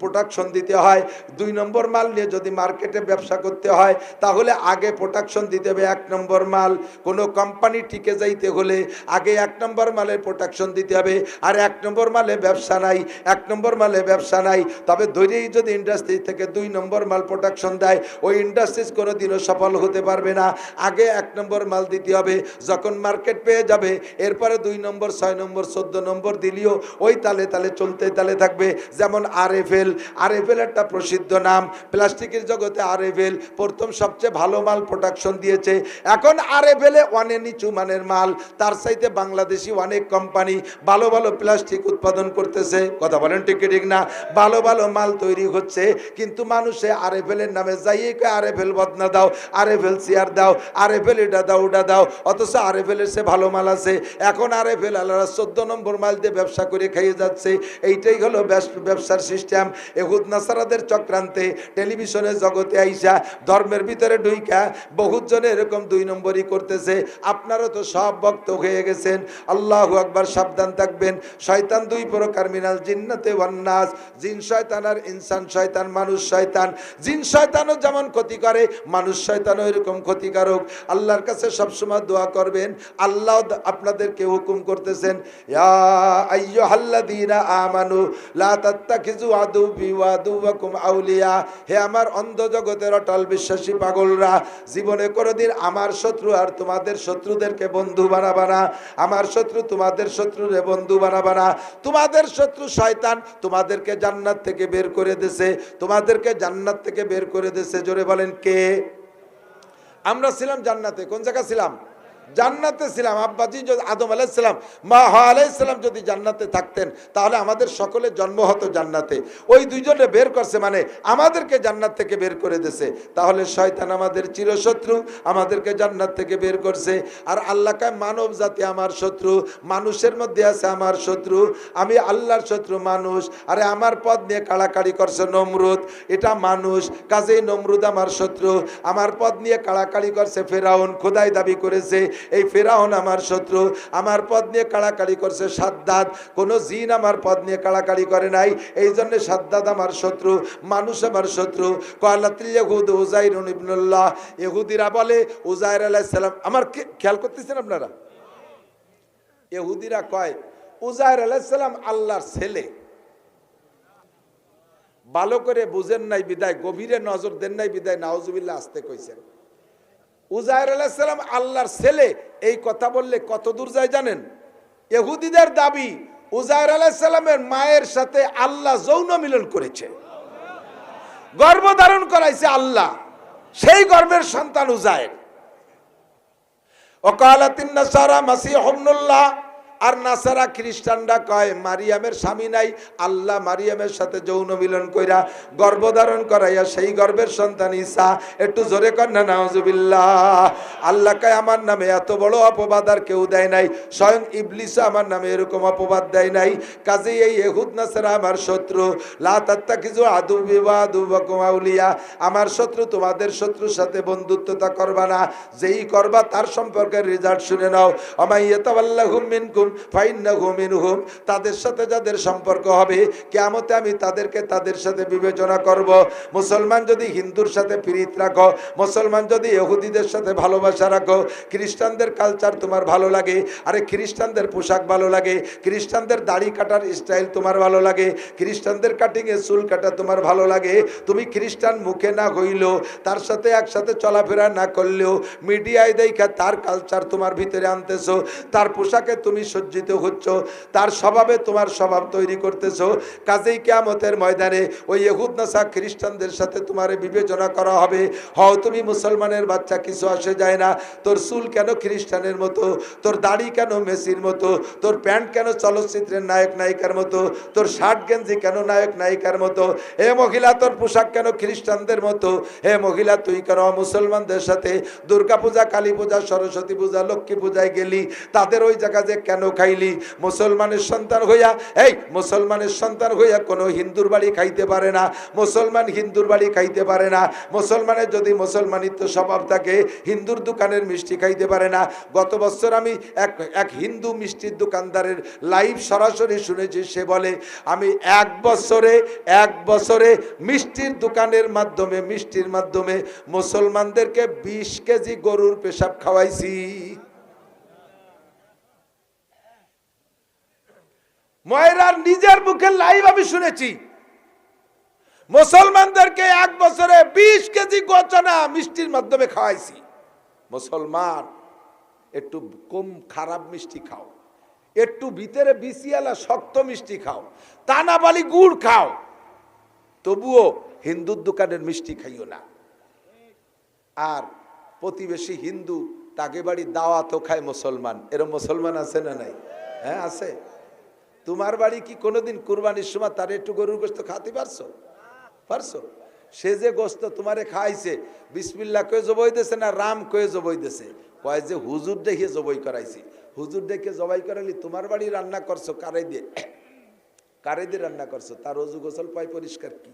Speaker 1: প্রোডাকশন দিতে হয়, 2 নম্বর মাল নিয়ে যদি মার্কেটে ব্যবসা করতে হয়, তাহলে আগে প্রোডাকশন দিতে হবে 1 নম্বর মাল। কোনো কোম্পানি টিকে যাইতে হলে আগে 1 নম্বর মালের প্রোডাকশন দিতে হবে। আর 1 নম্বর মালে ব্যবসা নাই, 1 নম্বর মালে ব্যবসা নাই। তবে ধৈর্যই যদি ইন্ডাস্ট্রি থেকে 2 নম্বর মাল প্রোডাকশন দেয়, ওই ইন্ডাস্ট্রিজ কোনো দিনও সফল হতে পারবে না। আগে 1 নম্বর মাল দিতে হবে। যখন মার্কেট পেয়ে যাবে, এরপরে 2 নম্বর, 6 নম্বর, 14 নম্বর দিলেও ওই তালে তালে চলতে তালে থাকবে। যেমন RFL আরএফএল। আরএফএল একটা প্রসিদ্ধ নাম, প্লাস্টিকের জগতে আরএফএল প্রথম সবচেয়ে ভালো মাল প্রোডাকশন দিয়েছে। এখন আরএফএলে অনেক নিচু মানের মাল, তার চাইতে বাংলাদেশি অনেক কোম্পানি ভালো ভালো প্লাস্টিক উৎপাদন করতেছে। কথা বলেন ঠিক কি ঠিক না? ভালো ভালো মাল তৈরি হচ্ছে, কিন্তু মানুষে আরএফএলের নামে যাইয়ে আরএফএল বদনা দাও, আরএফএল চেয়ার দাও, আরএফএল এটা দাও ওটা দাও, অথচ আরএফএলের সে ভালো মাল আছে। এখন আরএফএল আলাদা 14 নম্বর মাল দিয়ে ব্যবসা করে খেয়ে যাচ্ছে। এইটাই হলো ব্যবসার সিস্টেম। এহুদ নাসারাদের চক্রান্তে টেলিভিশনের জগতে আইসা ধর্মের ভিতরে ঢুইকা বহুত জনে এরকম 2 নম্বরই করতেছে। আপনারা তো সব ভক্ত হয়ে গেছেন। আল্লাহু আকবার, সাবধান থাকবেন। শয়তান 2 প্রকার, মিনাল জিন্নাতে ওয়ান নাস, জিন শয়তান আর ইনসান শয়তান, মানুষ শয়তান। জিন শয়তানও যেমন ক্ষতি করে, মানুষ শয়তানও এরকম ক্ষতিকারক। আল্লাহর কাছে সবসময় দোয়া করবেন। আল্লাহ আপনাদেরকে হুকুম করতেছেন, ইয়া আইয়ুহাল্লাযীনা আমানু লা তাত্তাখিযু আদুওয়ি ওয়া আদুওয়াকুম আউলিয়া। হে আমার অন্ধ জগতের অটল বিশ্বাসী পাগলরা, জীবনে কোনোদিন আমার শত্রু আর তোমাদের শত্রুদেরকে বন্ধু বানাবা না। আমার শত্রু তোমাদের শত্রুরে বন্ধু বানাবা না। তোমাদের শত্রু শয়তান তোমাদেরকে জান্নাত থেকে বের করে দিয়েছে, তোমাদেরকে জান্নাত থেকে বের করে দিয়েছে। জোরে বলেন কে? আমরা ছিলাম জান্নাতে। কোন জায়গা ছিলাম? জান্নাতে ছিলাম। আব্বাজি আদম আলাইহিস সালাম, মা হাওয়া আলাইহিস সালাম যদি জান্নাতে থাকতেন তাহলে আমাদের সকলের জন্ম হতো জান্নাতে। ওই দুইজনে বের করছে, মানে আমাদেরকে জান্নাত থেকে বের করে দিয়েছে। তাহলে শয়তান আমাদের চিরশত্রু, আমাদেরকে জান্নাত থেকে বের করছে। আর আল্লাহ কয় মানব জাতি আমার শত্রু, মানুষের মধ্যে আছে আমার শত্রু, আমি আল্লাহর শত্রু মানুষ। আরে আমার পদ নিয়ে কাড়াকাড়ি করছে নমরুদ, এটা মানুষ, কাজেই নমরুদ আমার শত্রু। আমার পদ নিয়ে কাড়াকাড়ি করছে ফেরাউন, খোদাই দাবি করেছে, এই ফেরাউন আমার শত্রু। আমার পদ নিয়ে কাড়াকাড়ি করছে সাদ্দাত, কোন জিন আমার পদ নিয়ে কাড়াকাড়ি করে নাই, এই জন্য সাদ্দাত আমার শত্রু, মানুষ আমার শত্রু। কালাতিল ইয়াহুদ উযাইরুন ইবনুল্লাহ, ইহুদিরা বলে উযাইর আলাইহিস সালাম, আমার খেয়াল করতেছেন আপনারা? ইহুদিরা কয় উযাইর আলাইহিস সালাম আল্লাহর ছেলে। ভালো করে বুঝেন নাই বিদায়, গভীরে নজর দেন নাই বিদায় নাউজুবিল্লাহ আসতে কইছেন। উযাইর আলাইহিস সালাম আল্লাহর ছেলে, এই কথা বললে কত দূর যায় জানেন? ইহুদিদের দাবি উযাইর আলাইহিস সালামের মায়ের সাথে আল্লাহ যৌন মিলন করেছে, গর্ভধারণ করাইছে আল্লাহ, সেই গর্ভের সন্তান উযাইর। ওয়াকালাতিন নাসারা মাসীহ ইবনুল্লাহ, আর নাসারা খ্রিস্টানরা কয় মারিয়ামের স্বামী নাই, আল্লাহ মারিয়ামের সাথে যৌন মিলন কইরা গর্ভধারণ করাইয়া সেই গর্ভের সন্তান ঈসা। একটু জোরে কর না নাউজুবিল্লাহ। আল্লাহ কয় আমার নামে এত বড় অপবাদ আর কেউ দেয় নাই, স্বয়ং ইবলিসও আমার নামে এরকম অপবাদ দেয় নাই। কাজেই এই ইহুদ নাসারা আমার শত্রু। লা তাত্তাখিযু আদুওয়ি ওয়া আদুওয়াকুম আউলিয়া, আমার শত্রু তোমাদের শত্রুর সাথে বন্ধুত্বতা করবা না, যেই করবা তার সম্পর্কে রেজাল্ট শুনে নাও। ওয়া ইয়াতাওয়াল্লাহুম মিনকুম ফাইন্নাহু মিনহুম, তাদের সাথে যাদের সম্পর্ক হবে কিয়ামতে আমি তাদেরকে তাদের সাথে বিবেচনা করব। মুসলমান যদি হিন্দুর সাথে প্রীত রাখো, মুসলমান যদি ইহুদিদের সাথে ভালোবাসা রাখো, খ্রিস্টানদের কালচার তোমার ভালো লাগে, আরে খ্রিস্টানদের পোশাক ভালো লাগে, খ্রিস্টানদের দাড়ি কাটার স্টাইল তোমার ভালো লাগে, খ্রিস্টানদের কাটিংয়ে চুল কাটা তোমার ভালো লাগে, তুমি খ্রিস্টান মুখে না হইলেও, তার সাথে একসাথে চলাফেরা না করলেও মিডিয়ায় দেখা তার কালচার তোমার ভিতরে আনতেছো, তার পোশাকে তুমি সজ্জিত হচ্ছ, তার স্বভাবে তোমার স্বভাব তৈরি করতেছো। কাজেই কিয়ামতের ময়দানে ওই ইহুদ নাসারা খ্রিস্টানদের সাথে তোমার বিবেচনা করা হবে। হও তুমি মুসলমানের বাচ্চা, কিছু আসে যায় না, তোর চুল কেন খ্রিস্টানের মতো, তোর দাড়ি কেন মেসির মতো, তোর প্যান্ট কেন চলচ্চিত্রের নায়ক নায়িকার মতো, তোর শার্ট গেঞ্জি কেন নায়ক নায়িকার মতো, হে মহিলা তোর পোশাক কেন খ্রিস্টানদের মতো, হে মহিলা তুই কেন মুসলমানদের সাথে দুর্গা পূজা, কালী পূজা, সরস্বতী পূজা, লক্ষ্মী পূজায় গেলি, তাদের ওই জায়গা যে কেন খাইলি? মুসলমানের সন্তান হইয়া, এই মুসলমানের সন্তান হইয়া কোনো হিন্দুর বাড়ি খাইতে পারে না, মুসলমান হিন্দুর বাড়ি খাইতে পারে না। মুসলমানের যদি মুসলমানিত্ব স্বভাব থাকে, হিন্দুর দোকানের মিষ্টি খাইতে পারে না। গত বছর আমি এক হিন্দু মিষ্টির দোকানদারের লাইভ সরাসরি শুনেছি, সে বলে আমি এক বছরে মিষ্টির দোকানের মাধ্যমে, মিষ্টির মাধ্যমে মুসলমানদেরকে 20 কেজি গরুর পেশাব খাওয়াইছি। ময়রার নিজের মুখে লাইভ আমি শুনেছি, মুসলমানদেরকে এক বছরে 20 কেজি গোচনা মিষ্টির মাধ্যমে খাওয়াইছি। মুসলমান একটু কম খারাপ মিষ্টি খাও, একটু ভিতরে বিসিয়ালা শক্ত মিষ্টি খাও, তানাবালি গুড় খাও, তবুও হিন্দুর দোকানের মিষ্টি খাইও না। আর প্রতিবেশী হিন্দু, তাকে বাড়ি দাওয়াতও খায় মুসলমান, এরকম মুসলমান আছে না নাই? হ্যাঁ আছে। তোমার বাড়ি কি কোনোদিন কুরবানির সময় তার একটু গরুর গোস্ত খাতে পারছো? সে যে গোস্ত তোমারে খাইছে, বিসমিল্লাহ কয়ে জবাই দিয়েছে না রাম কয়ে জবাই দিয়েছে? কয় যে হুজুর দেখে জবাই করাইছি। হুজুর দেখে জবাই করাইলি তোমার বাড়ি রান্না করছো কারে দিয়ে রান্না করছো? তার অজু গোসল পায় পরিষ্কার কি?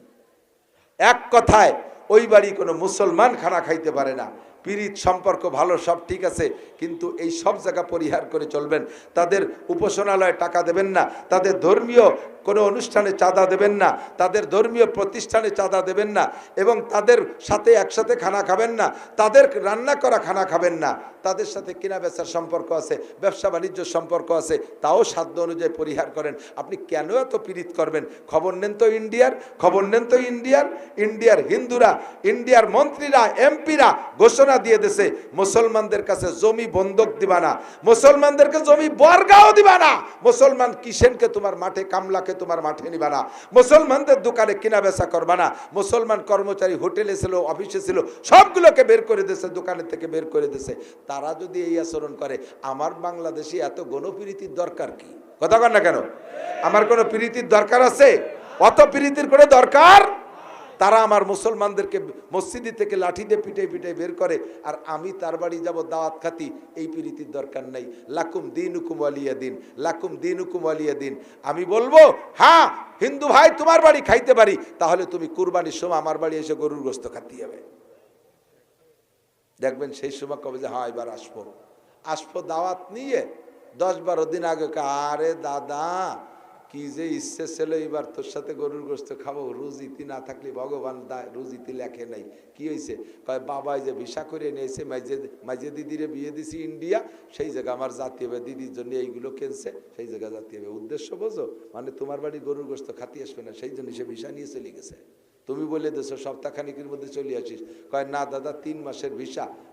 Speaker 1: এক কথায় ওই বাড়ি কোনো মুসলমান খানা খাইতে পারে না। পীড়িত সম্পর্ক ভালো, সব ঠিক আছে, কিন্তু এই সব জায়গা পরিহার করে চলবেন। তাদের উপাসনালয়ে টাকা দেবেন না, তাদের ধর্মীয় কোনো অনুষ্ঠানে চাঁদা দেবেন না, তাদের ধর্মীয় প্রতিষ্ঠানে চাঁদা দেবেন না, এবং তাদের সাথে একসাথে খানা খাবেন না, তাদের রান্না করা খানা খাবেন না। তাদের সাথে কেনা বেচার সম্পর্ক আছে, ব্যবসা বাণিজ্য সম্পর্ক আছে, তাও সাধ্য অনুযায়ী পরিহার করেন। আপনি কেন এত পীড়িত করবেন? খবর নেন তো ইন্ডিয়ার হিন্দুরা, ইন্ডিয়ার মন্ত্রীরা, এমপিরা ঘোষণা দিয়ে দিয়েছে মুসলমানদের কাছে জমি বন্ধক দিবা না, মুসলমানদেরকে জমি বর্গাও দিবা না, মুসলমান কিষেনকে তোমার মাঠে, কামলাকে তোমার মাঠে নিবা না, মুসলমানদের দোকানে কেনা বেচা করবা না, মুসলমান কর্মচারী হোটেলে ছিল, অফিসে ছিল, সবগুলোকে বের করে দিয়েছে, দোকানের থেকে বের করে দিয়েছে। তারা যদি এই আচরণ করে, আমার বাংলাদেশে এত গণপ্রীতির দরকার কি? কথা কন না কেন? আমার কোনো প্রীতির দরকার আছে? অত প্রীতির করে দরকার? তারা আমার মুসলমানদেরকে মসজিদ থেকে লাঠি দিয়ে পিটে বের করে, আর আমি তার বাড়ি যাব দাওয়াত খাতি। এই প্রীতির দরকার নাই। লাকুম দীনুকুম ওয়ালিয়া দিন, লাকুম দীনুকুম ওয়ালিয়া দিন। আমি বলবো, হ্যাঁ হিন্দু ভাই তোমার বাড়ি খাইতে পারি, তাহলে তুমি কুরবানির সময় আমার বাড়ি এসে গরুর গোশত খাতে যাবে। দেখবেন সেই সময় কবে যে হ্যাঁ এবার আসবো দাওয়াত নিয়ে। 10-12 দিন আগে, আরে দাদা কি যে ইচ্ছে ছিল এবার তোর সাথে গরুর গোশত খাবো, রুজিতি না থাকলে ভগবান রুজিতি লেখে নাই। কি হয়েছে? কয় বাবাই যে ভিসা করে নিয়েছে, মাঝে দিদিরে বিয়ে দিছি ইন্ডিয়া, সেই জায়গা আমার জাতি হবে, দিদির জন্য এইগুলো কিনছে, সেই জায়গা জাতি হবে। উদ্দেশ্য বোঝো? মানে তোমার বাড়ি গরুর গোশত খাতি আসবে না, সেই জন্য সে ভিসা নিয়ে চলে গেছে। তুমি বলে দেছো সপ্তাহখানিকের মধ্যে চলে আসিস। কয় না দাদা 3 মাসের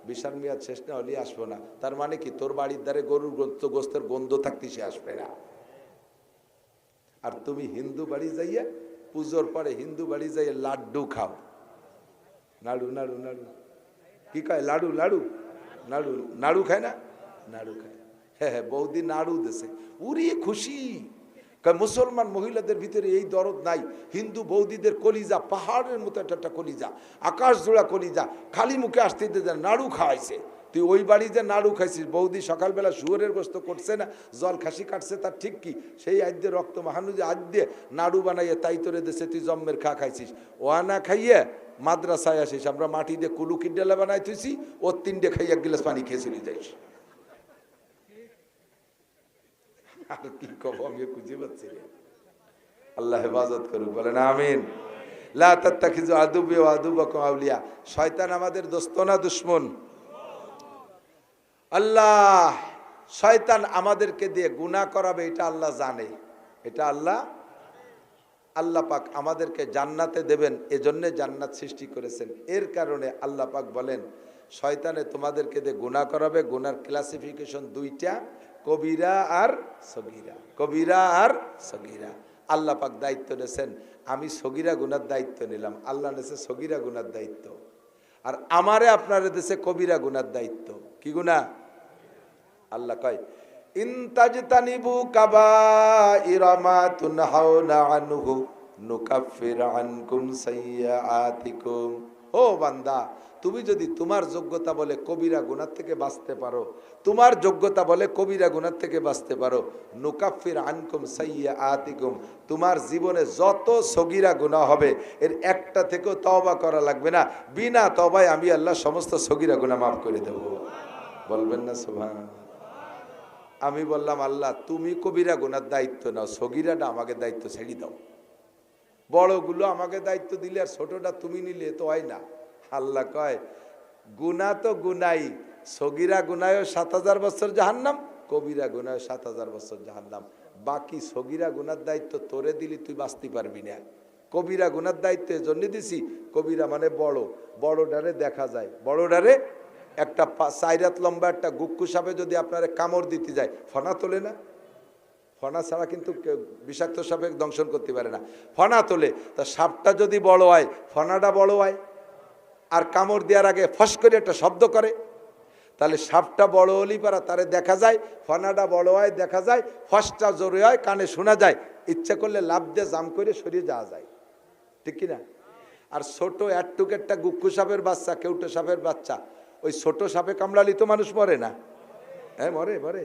Speaker 1: ভিসার মেয়াদ শেষ না হলে আসবো না। তার মানে কি? তোর বাড়ির দ্বারে গরুর গোস্তের গন্ধ থাকতে সে আসবে না। আর তুমি হিন্দু বাড়ি যাইয়া পুজোর পরে হিন্দু বাড়ি যাইয়া লাড্ডু খাও। নাড়ু কি কয়? নাড়ু খায় না? নাড়ু খায়। হ্যাঁ বৌদি নাড়ু দেশে উড়ি খুশি। মুসলমান মহিলাদের ভিতরে এই দরদ নাই। হিন্দু বৌদিদের কলিজা পাহাড়ের মতো একটা কলিজা, আকাশ জোড়া কলিজা, খালি মুখে আসতে নাড়ু খাওয়াইছে। তুই ওই বাড়ি যে নাড়ু খাইছিস, বৌদি সকালবেলা শুয়োরের গোস্ত করছে না, জল খাসি কাটছে, তার ঠিক কি? সেই আদ্যে রক্ত মাহানু যে আদ্যে নাড়ু বানাইয়ে তাই তোরে দেশে তুই জম্মের খাইছিস। ওয়ানা খাইয়ে মাদ্রাসায় আসিস, আমরা মাটি দিয়ে কুলু কিডালা বানাই তুইছি, ওর 3টে খাইয়ে 1 গ্লাস পানি খেয়ে চলে যাইস। আর কি কব আমি খুঁজে পাচ্ছি না। আল্লাহ হেফাজত করুক, বলেন আমিন। লা তাত্তাখিযু আদুবি ওয়া আদুবাকুম আউলিয়া। শয়তান আমাদের দোস্ত না দুশমন? আল্লাহ শয়তান আমাদেরকে দিয়ে গুনাহ করাবে, এটা আল্লাহ জানে। এটা আল্লাহ পাক আমাদেরকে জান্নাতে দেবেন, এজন্য জান্নাত সৃষ্টি করেছেন। এর কারণে আল্লাহ পাক বলেন শয়তানে তোমাদেরকে দিয়ে গুনাহ করাবে। গুনার ক্লাসিফিকেশন 2টা, কবিরা আর সগীরা। আল্লাহ পাক দায়িত্ব নিয়েছেন, আমি সগীরা গুনার দায়িত্ব নিলাম, আল্লাহ নিয়েছে সগীরা গুনার দায়িত্ব। আর আমারে আপনার দেশে কবিরা গুনার দায়িত্ব। কি গুনাহ? আল্লাহ কয় ইন তাজতানিবু কাবাইরা মা তুনহাউনা আনহু নুকাফির আনকুম সাইয়্যাতিকুম। ও বান্দা, তুমি যদি তোমার যোগ্যতা বলে কবিরা গুনাহ থেকে বাঁচতে পারো, তোমার যোগ্যতা বলে কবিরা গুনাহ থেকে বাঁচতে পারো, নুকাফির আনকুম সাইয়্যাতিকুম, তোমার জীবনে যত সগীরা গুনাহ হবে এর একটা থেকেও তওবা করা লাগবে না। বিনা তওবায় আমি আল্লাহ সমস্ত সগীরা গুনাহ মাফ করে দেব। বলবেন না সুবহানাল্লাহ? আমি বললাম আল্লাহ তুমি কবিরা গুনার দায়িত্ব নাও, সগীরাটা আমাকে দায়িত্ব ছেড়ে দাও। বড়গুলো আমাকে দায়িত্ব দিলে আর ছোটটা তুমি নিলে তো হয় না। আল্লাহ কয় গুনাহ তো গুনাই, সগীরা গুনায়ও 7000 বছর জাহান্নাম, কবিরা গুনায়ও 7000 বছর জাহান্নাম। বাকি সগীরা গুনার দায়িত্ব তোরে দিলি তুই বাঁচতে পারবি না। কবিরা গুনার দায়িত্ব এজন্য দিছি, কবিরা মানে বড়ডারে দেখা যায়, বড়ডারে একটা 4 হাত লম্বা একটা গুক্কু সাপে যদি আপনারা কামড় দিতে যায়, ফনা তোলে না? ফনা ছাড়া কিন্তু বিষাক্ত সাপে দংশন করতে পারে না। ফনা তোলে, তা সাপটা যদি বড় হয়, ফনাটা বড় হয়, আর কামড় দেওয়ার আগে ফস করে একটা শব্দ করে, তাহলে সাপটা বড় হলেই পারা তারে দেখা যায়, ফনাটা বড় হয় দেখা যায়, ফসটা জোরে হয় কানে শোনা যায়, ইচ্ছা করলে লাভ দিয়ে জাম করে সরিয়ে যাওয়া যায়, ঠিক কিনা? আর ছোট একটুক একটা গুক্কু সাপের বাচ্চা, কেউটো সাপের বাচ্চা, ওই ছোট সাপে কামড়ালি তো মানুষ মরে না? হ্যাঁ মরে, মরে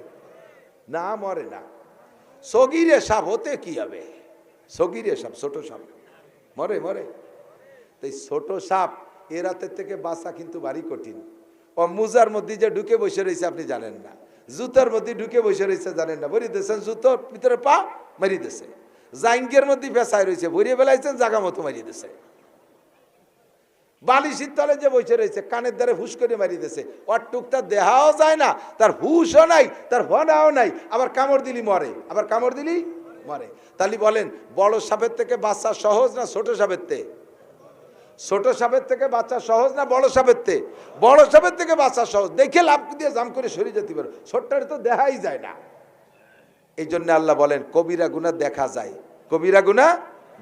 Speaker 1: না? মরে না। সগিরে সাপ হতে কি হবে? সগিরে সাপ, ছোট সাপ মরে, মরে। তাই ছোট সাপ এ রাতের থেকে বাঁচা কিন্তু ভারী কঠিন। ও মুজার মধ্যে যে ঢুকে বসে রয়েছে আপনি জানেন না, জুতার মধ্যে ঢুকে বসে রয়েছে জানেন না, ভরি দিয়েছেন জুতোর ভিতরে পা মারি দিয়েছে, জাইঙ্গের মধ্যে পেঁচায় রয়েছে ভরিয়ে বেলাইছেন জাগা মতো মারিয়ে দিয়েছে, বালিশির তলে যে বসে রয়েছে কানের দ্বারে হুশ করে মারিয়ে দিয়েছে, ওর টুকটা দেহাও যায় না, তার হুশও নাই, তার ভনাও নাই, আবার কামড় দিলি মরে, আবার কামড় দিলি মরে। তাহলে বলেন বড় সাপের থেকে বাচ্চা সহজ না ছোট সাপের থেকে? ছোট সাপের থেকে বাচ্চা সহজ না বড় সাপের থেকে? বড় সাপের থেকে বাচ্চা সহজ, দেখে লাভ দিয়ে জাম করে সরিয়ে যেতে পারে, ছোট্টার তো দেখাই যায় না। এই জন্য আল্লাহ বলেন কবিরা গুনাহ দেখা যায়, কবিরা গুনাহ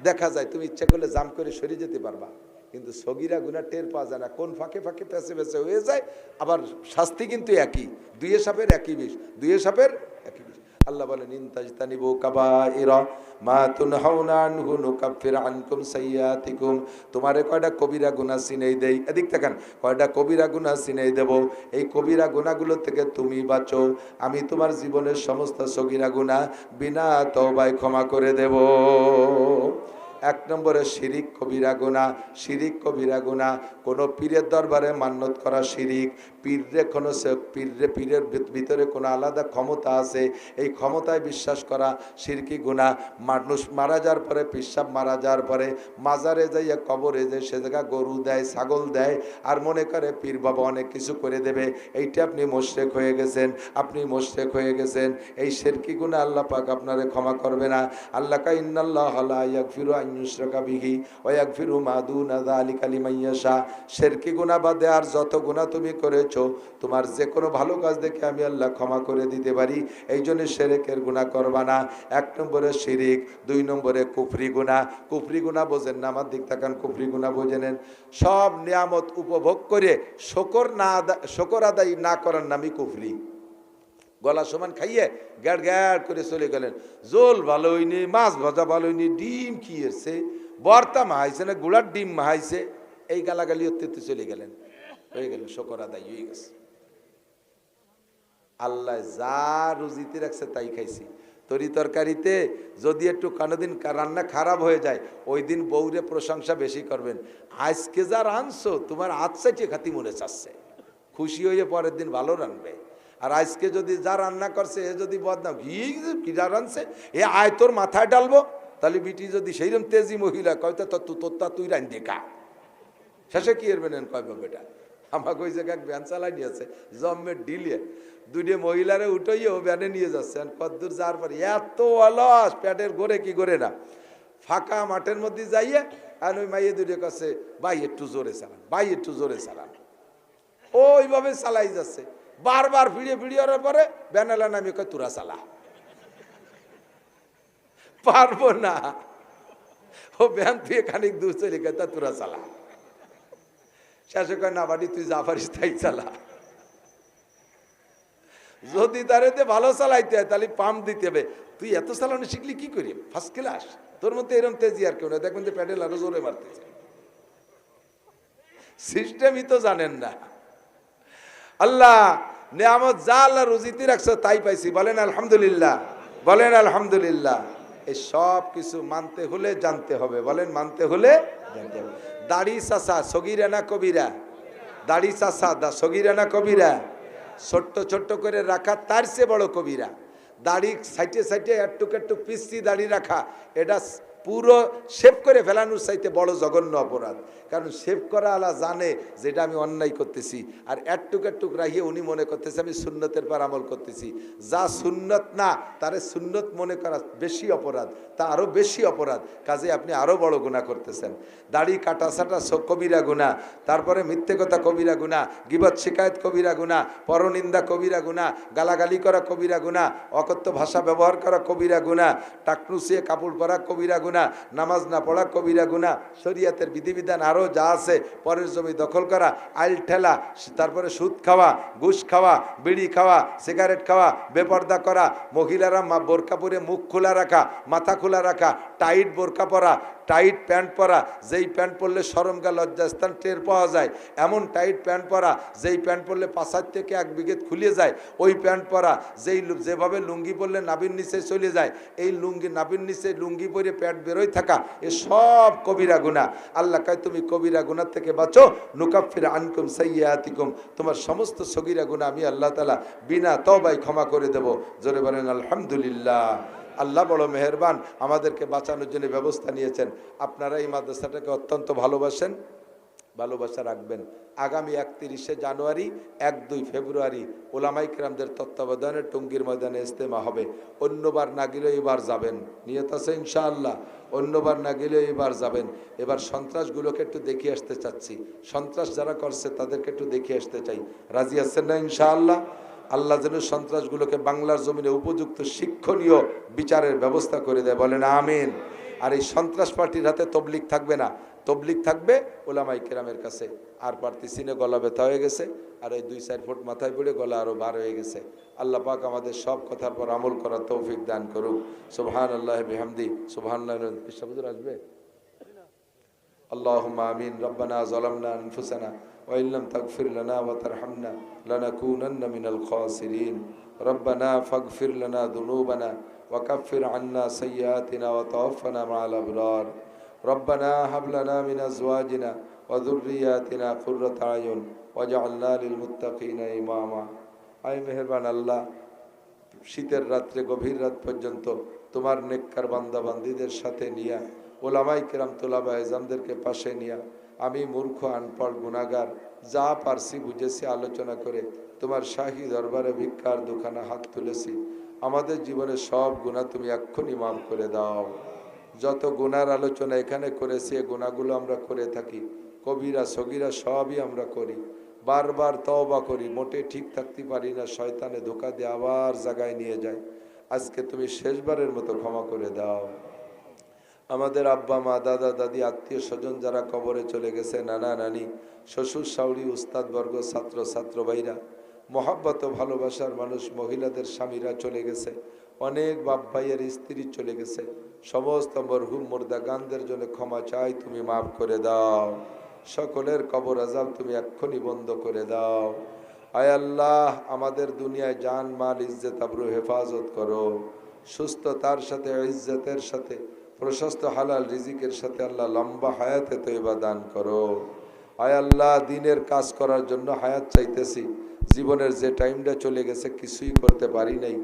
Speaker 1: দেখা যায়, তুমি ইচ্ছা করলে জাম করে সরিয়ে যেতে পারবা, কিন্তু সগিরা গুনাহ টের পাওয়া যায় না, কোন ফাঁকে ফাঁকে পেছে পেছে হয়ে যায়। আবার শাস্তি কিন্তু একই, দুইয়ে সাপের একই বিষ, দুইয়ে সাপের একই বিষ। আল্লাহ বলেন ইনতাজতানিবু কাবাইরা মা তুনহাউনা আনহু নুকাফির আনকুম সাইয়্যাতিকুম। তোমারে কয়টা কবিরা গুনাহ চিনাই দেই, এদিক তাকান, কয়টা কবিরা গুনাহ চিনাই দেব, এই কবিরা গুনাহগুলো থেকে তুমি বাঁচো, আমি তোমার জীবনের সমস্ত সগিরা গুনাহ বিনা তওবায় ক্ষমা করে দেব। এক নম্বরে শিরিক কবিরা গুনাহ, শিরিক কবিরা গুনাহ, কোনো পীরের দরবারে মান্যত করা শিরিক, পীরে কোনো পীরের ভিতরে কোনো আলাদা ক্ষমতা আছে, এই ক্ষমতায় বিশ্বাস করা শিরকি গুনাহ। মানুষ মারা যাওয়ার পরে, পিসাব মারা যাওয়ার পরে মাজারে যাইয়া কবরে যায়, সে জায়গা গরু দেয়, ছাগল দেয়, আর মনে করে পীর বাবা অনেক কিছু করে দেবে, এইটা আপনি মুশরিক হয়ে গেছেন, আপনি মুশরিক হয়ে গেছেন। এই শিরকি গুনাহ আল্লাহ পাক আপনারে ক্ষমা করবে না। আল্লাহ কা ইন্নাল্লাহা লা ইয়াগফিরু আন ইউশরাকা বিহি ওয়া ইয়াগফিরু মা দুনা যালিকা লিমান ইয়াশা। শিরকি গুনাহ বাদে আর যত গুনাহ তুমি করেছো, তোমার যে কোনো ভালো কাজ দেখে আমি আল্লাহ ক্ষমা করে দিতে পারি, এই জন্য শিরকের গুনাহ করবা না। এক নম্বরে শিরিক, দুই নম্বরে কুফরি গুনাহ। কুফরি গুনাহ বোঝেন না? আমার দিক তাকান, কুফরি গুনাহ বুঝে নেন। সব নিয়ামত উপভোগ করে শকর আদায় না করার নামই কুফরি। গলা সমান খাইয়ে গ্যাড় গ্যাড় করে চলে গেলেন, জোল ভালো হয়নি, মাছ ভাজা ভালো হয়নি, ডিম খেয়েছে, বর্তা মাহাইছে না গুড়ার ডিম মাহাইছে, এই গালাগালি অত্যন্ত চলে গেলেন, হয়ে গেল শকর আদায় হয়ে গেছে। আল্লাহ যা রুজিতে রাখছে তাই খাইছি। তরি তরকারিতে যদি একটু কোনোদিন রান্না খারাপ হয়ে যায়, ওই দিন বউরে প্রশংসা বেশি করবেন, আজকে যা রাঁধছো তোমার হাত চাইতে খাতি মনে চাচ্ছে, খুশি হয়ে পরের দিন ভালো রাঁধবে। আর আজকে যদি যা রান্না করছে এ যদি বদনাম, কিরা রাঁধছে এ আয় তোর মাথায় ডালবো, তাহলে বিটি যদি সেইরকম তেজি মহিলা কয়তো তোরটা তুই রান্ধে খা, শেষে কি এরবেন কয় বেটা। আমাকে ওই জায়গায় ভ্যান চালাই নিয়েছে জম্মের ডিলিয়ে, দুইটা মহিলারে উঠাইয়ে ও ভ্যানে নিয়ে যাচ্ছে, কদ্দূর যাওয়ার পরে এত অলস, পেটের গোরে কি করে না, ফাঁকা মাঠের মধ্যে যাইয়ে আর ওই মাইয়ে দুটো কাছে ভাই একটু জোরে চালান, ভাই একটু জোরে চালান, ওইভাবে চালাই যাচ্ছে, বারবার ফিরিয়ে ফিরিয়ে পরে ভ্যানেলা নামে কয় তুরা চালা, পারবো না, ও ভ্যান থেকে খানিক দূর চলে গেছে, তা তুরা চালা, শেষে কয় না বাড়ি তুই যা পারিস তাই চালা। যদি তারেতে ভালো চালাইতে হয় তাহলে পাম্প দিতে হবে, তুই এত চালানো শিখলি কি করি, ফার্স্ট ক্লাস, তোর মধ্যে এরকম তেজি আর কেউ না, দেখবেন যে প্যাডেল আরো জোরে মারতেছে, সিস্টেমই তো জানেন না। আল্লাহ নিয়ামত যা আল্লাহ রুজিতে রাখছে তাই পাইছি, বলেন আলহামদুলিল্লাহ, বলেন আলহামদুলিল্লাহ। এই সব কিছু মানতে হলে জানতে হবে, বলেন মানতে হলে জানতে হবে। দাড়ি চাচা সগিরা না কবিরা? দাড়ি চাচা সগিরা না কবিরা? ছোট্ট ছোট্ট করে রাখা তার চেয়ে বড় কবিরা। দাড়ি সাইটে সাইটে একটুক একটু পিসি দাড়ি রাখা, এটা পুরো সেভ করে ফেলানোর চাইতে বড় জঘন্য অপরাধ। কারণ সেভ করা আলা জানে যেটা আমি অন্যায় করতেছি, আর একটুক রাখিয়ে উনি মনে করতেছে আমি সুন্নতের পর আমল করতেছি। যা সুন্নত না তারে সুন্নত মনে করা বেশি অপরাধ, তা আরও বেশি অপরাধ। কাজে আপনি আরও বড় গুনাহ করতেছেন। দাড়ি কাটা সাটা কবিরা গুনাহ, তারপরে মিথ্যে কথা কবিরা গুনাহ, গীবত শিকায়ত কবিরা গুনাহ, পরনিন্দা কবিরা গুনাহ, গালাগালি করা কবিরা গুনাহ, অকথ্য ভাষা ব্যবহার করা কবিরা গুনাহ, টাকনুসিয়ে কাপড় পরা কবিরা গুনাহ, নামাজ না পড়া কবিরা গুনাহ, শরীয়তের বিধিবিধান আরও যা আছে, পরের জমি দখল করা, আইল ঠেলা, তারপরে সুদ খাওয়া, ঘুষ খাওয়া, বিড়ি খাওয়া, সিগারেট খাওয়া, বেপর্দা করা, মহিলারা বোরকা পরে মুখ খোলা রাখা, মাথা খোলা রাখা, টাইট বোরকা পরা, টাইট প্যান্ট পরা, যেই প্যান্ট পরলে শরমগা লজ্জাস্থান টের পাওয়া যায়, এমন টাইট প্যান্ট পরা যেই প্যান্ট পরলে পাশার থেকে 1 বিঘত খুলে যায়, ওই প্যান্ট পরা যেভাবে লুঙ্গি পরলে নাভির নিচে চলে যায়, এই নাভির নিচে লুঙ্গি পরে প্যান্ট বেরোয় থাকা, এ সব কবিরা গুনাহ। আল্লাহ কয় তুমি কবিরা গুনাহ থেকে বাঁচো, নুকাফির আনকুম সাইয়্যাতিকুম, তোমার সমস্ত সগীরা গুনাহ আমি আল্লাহ তাআলা বিনা তওবায় ক্ষমা করে দেব। জোরে বলেন আলহামদুলিল্লাহ। আল্লাহ বড় মেহেরবান, আমাদেরকে বাঁচানোর জন্য ব্যবস্থা নিয়েছেন। আপনারা এই মাদ্রাসাটাকে অত্যন্ত ভালোবাসেন, ভালোবাসা রাখবেন। আগামী 31শে জানুয়ারি, 1-2 ফেব্রুয়ারি ওলামায়ে কেরামদের তত্ত্বাবধানে টঙ্গীর ময়দানে ইজতেমা হবে। অন্যবার না গেলেও এবার যাবেন, নিয়ত আছে ইনশাআল্লাহ। অন্যবার না গেলেও এবার যাবেন। এবার সন্ত্রাসগুলোকে একটু দেখিয়ে আসতে চাচ্ছি, সন্ত্রাস যারা করছে তাদেরকে একটু দেখিয়ে আসতে চাই। রাজি আছেন না ইনশাআল্লাহ? আল্লাহ যেন সন্ত্রাসগুলোকে বাংলার জমিনে উপযুক্ত শিক্ষণীয় বিচারের ব্যবস্থা করে দেয়, বলেন আমিন। আর এই সন্ত্রাস পার্টির হাতে তবলিগ থাকবে না, তবলিগ থাকবে ওলামায়ে কেরামের কাছে। আর পারতেছি না, গলা ব্যথা হয়ে গেছে, আর এই 2-4 ফুট মাথায় পড়ে গলা আরও বার হয়ে গেছে। আল্লাহ পাক আমাদের সব কথার পর আমল করার তৌফিক দান করুক। সুবহানাল্লাহি বিহামদি, সুবহানাল্লাহ। আসবে আল্লাহুম্মা আমিন। রব্বানা যালামনা আনফুসানা ওয়া ইল্লাম তাগফির লানা ওয়া তারহামনা লানাকুনান্না মিনাল খাসিরিন। রব্বানা ফাগফির লানা যুনুবানা ওয়া কাফির আন্না সাইয়্যাতিনা ওয়া তাওয়াফানা মা'আল আবরার। রব্বানা হাব লানা মিন আজওয়াজিনা ওয়া যুররিয়াতিনা কুররাতা আয়ুন ওয়াজআলনা লিল মুত্তাকিনা ইমামা। আয় মেহেরবান আল্লাহ, শীতের রাত্রে গভীর রাত পর্যন্ত তোমার নেককার বান্দা বান্দীদের সাথে নিয়া, ওলামায়ে কেরাম তোলাবা এজামদেরকে পাশে নিয়া, আমি মূর্খ আনপড় গুনাহগার যা পারছি বুঝেছি আলোচনা করে তোমার শাহী দরবারে ভিক্ষার দুখানা হাত তুলেছি। আমাদের জীবনের সব গুনাহ তুমি এক্ষুনি মাফ করে দাও। যত গুনার আলোচনা এখানে করেছি এ গুনাহগুলো আমরা করে থাকি, কবিরা সগীরা সবই আমরা করি, বারবার তওবা করি, মোটে ঠিক থাকতে পারি না, শয়তানে ধোঁকা দিয়ে আবার জায়গায় নিয়ে যায়। আজকে তুমি শেষবারের মতো ক্ষমা করে দাও। আমাদের আব্বা মা, দাদা দাদি, আত্মীয় স্বজন যারা কবরে চলে গেছে, নানা নানি, শ্বশুর শাশুড়ি, উস্তাদবর্গ, ছাত্র ছাত্র ভাইরা, মহাব্বত ভালোবাসার মানুষ, মহিলাদের স্বামীরা চলে গেছে, অনেক বাপ ভাইয়ের স্ত্রী চলে গেছে, সমস্ত মরহুম মুর্দা গানদের জন্য ক্ষমা চাই, তুমি মাফ করে দাও। সকলের কবর আযাব তুমি এক্ষুনি বন্ধ করে দাও। আয় আল্লাহ, আমাদের দুনিয়ায় জান মাল ইজ্জত আবরু হেফাজত করো, সুস্থতার সাথে, ইজ্জতের সাথে, প্রশস্ত হালাল রিজিকের সাথে আল্লাহ লম্বা হায়াতে তয়বা দান করো। আয় আল্লাহ, দিনের কাজ করার জন্য হায়াত চাইতেছি, জীবনের যে টাইমটা চলে গেছে কিছুই করতে পারি নাই,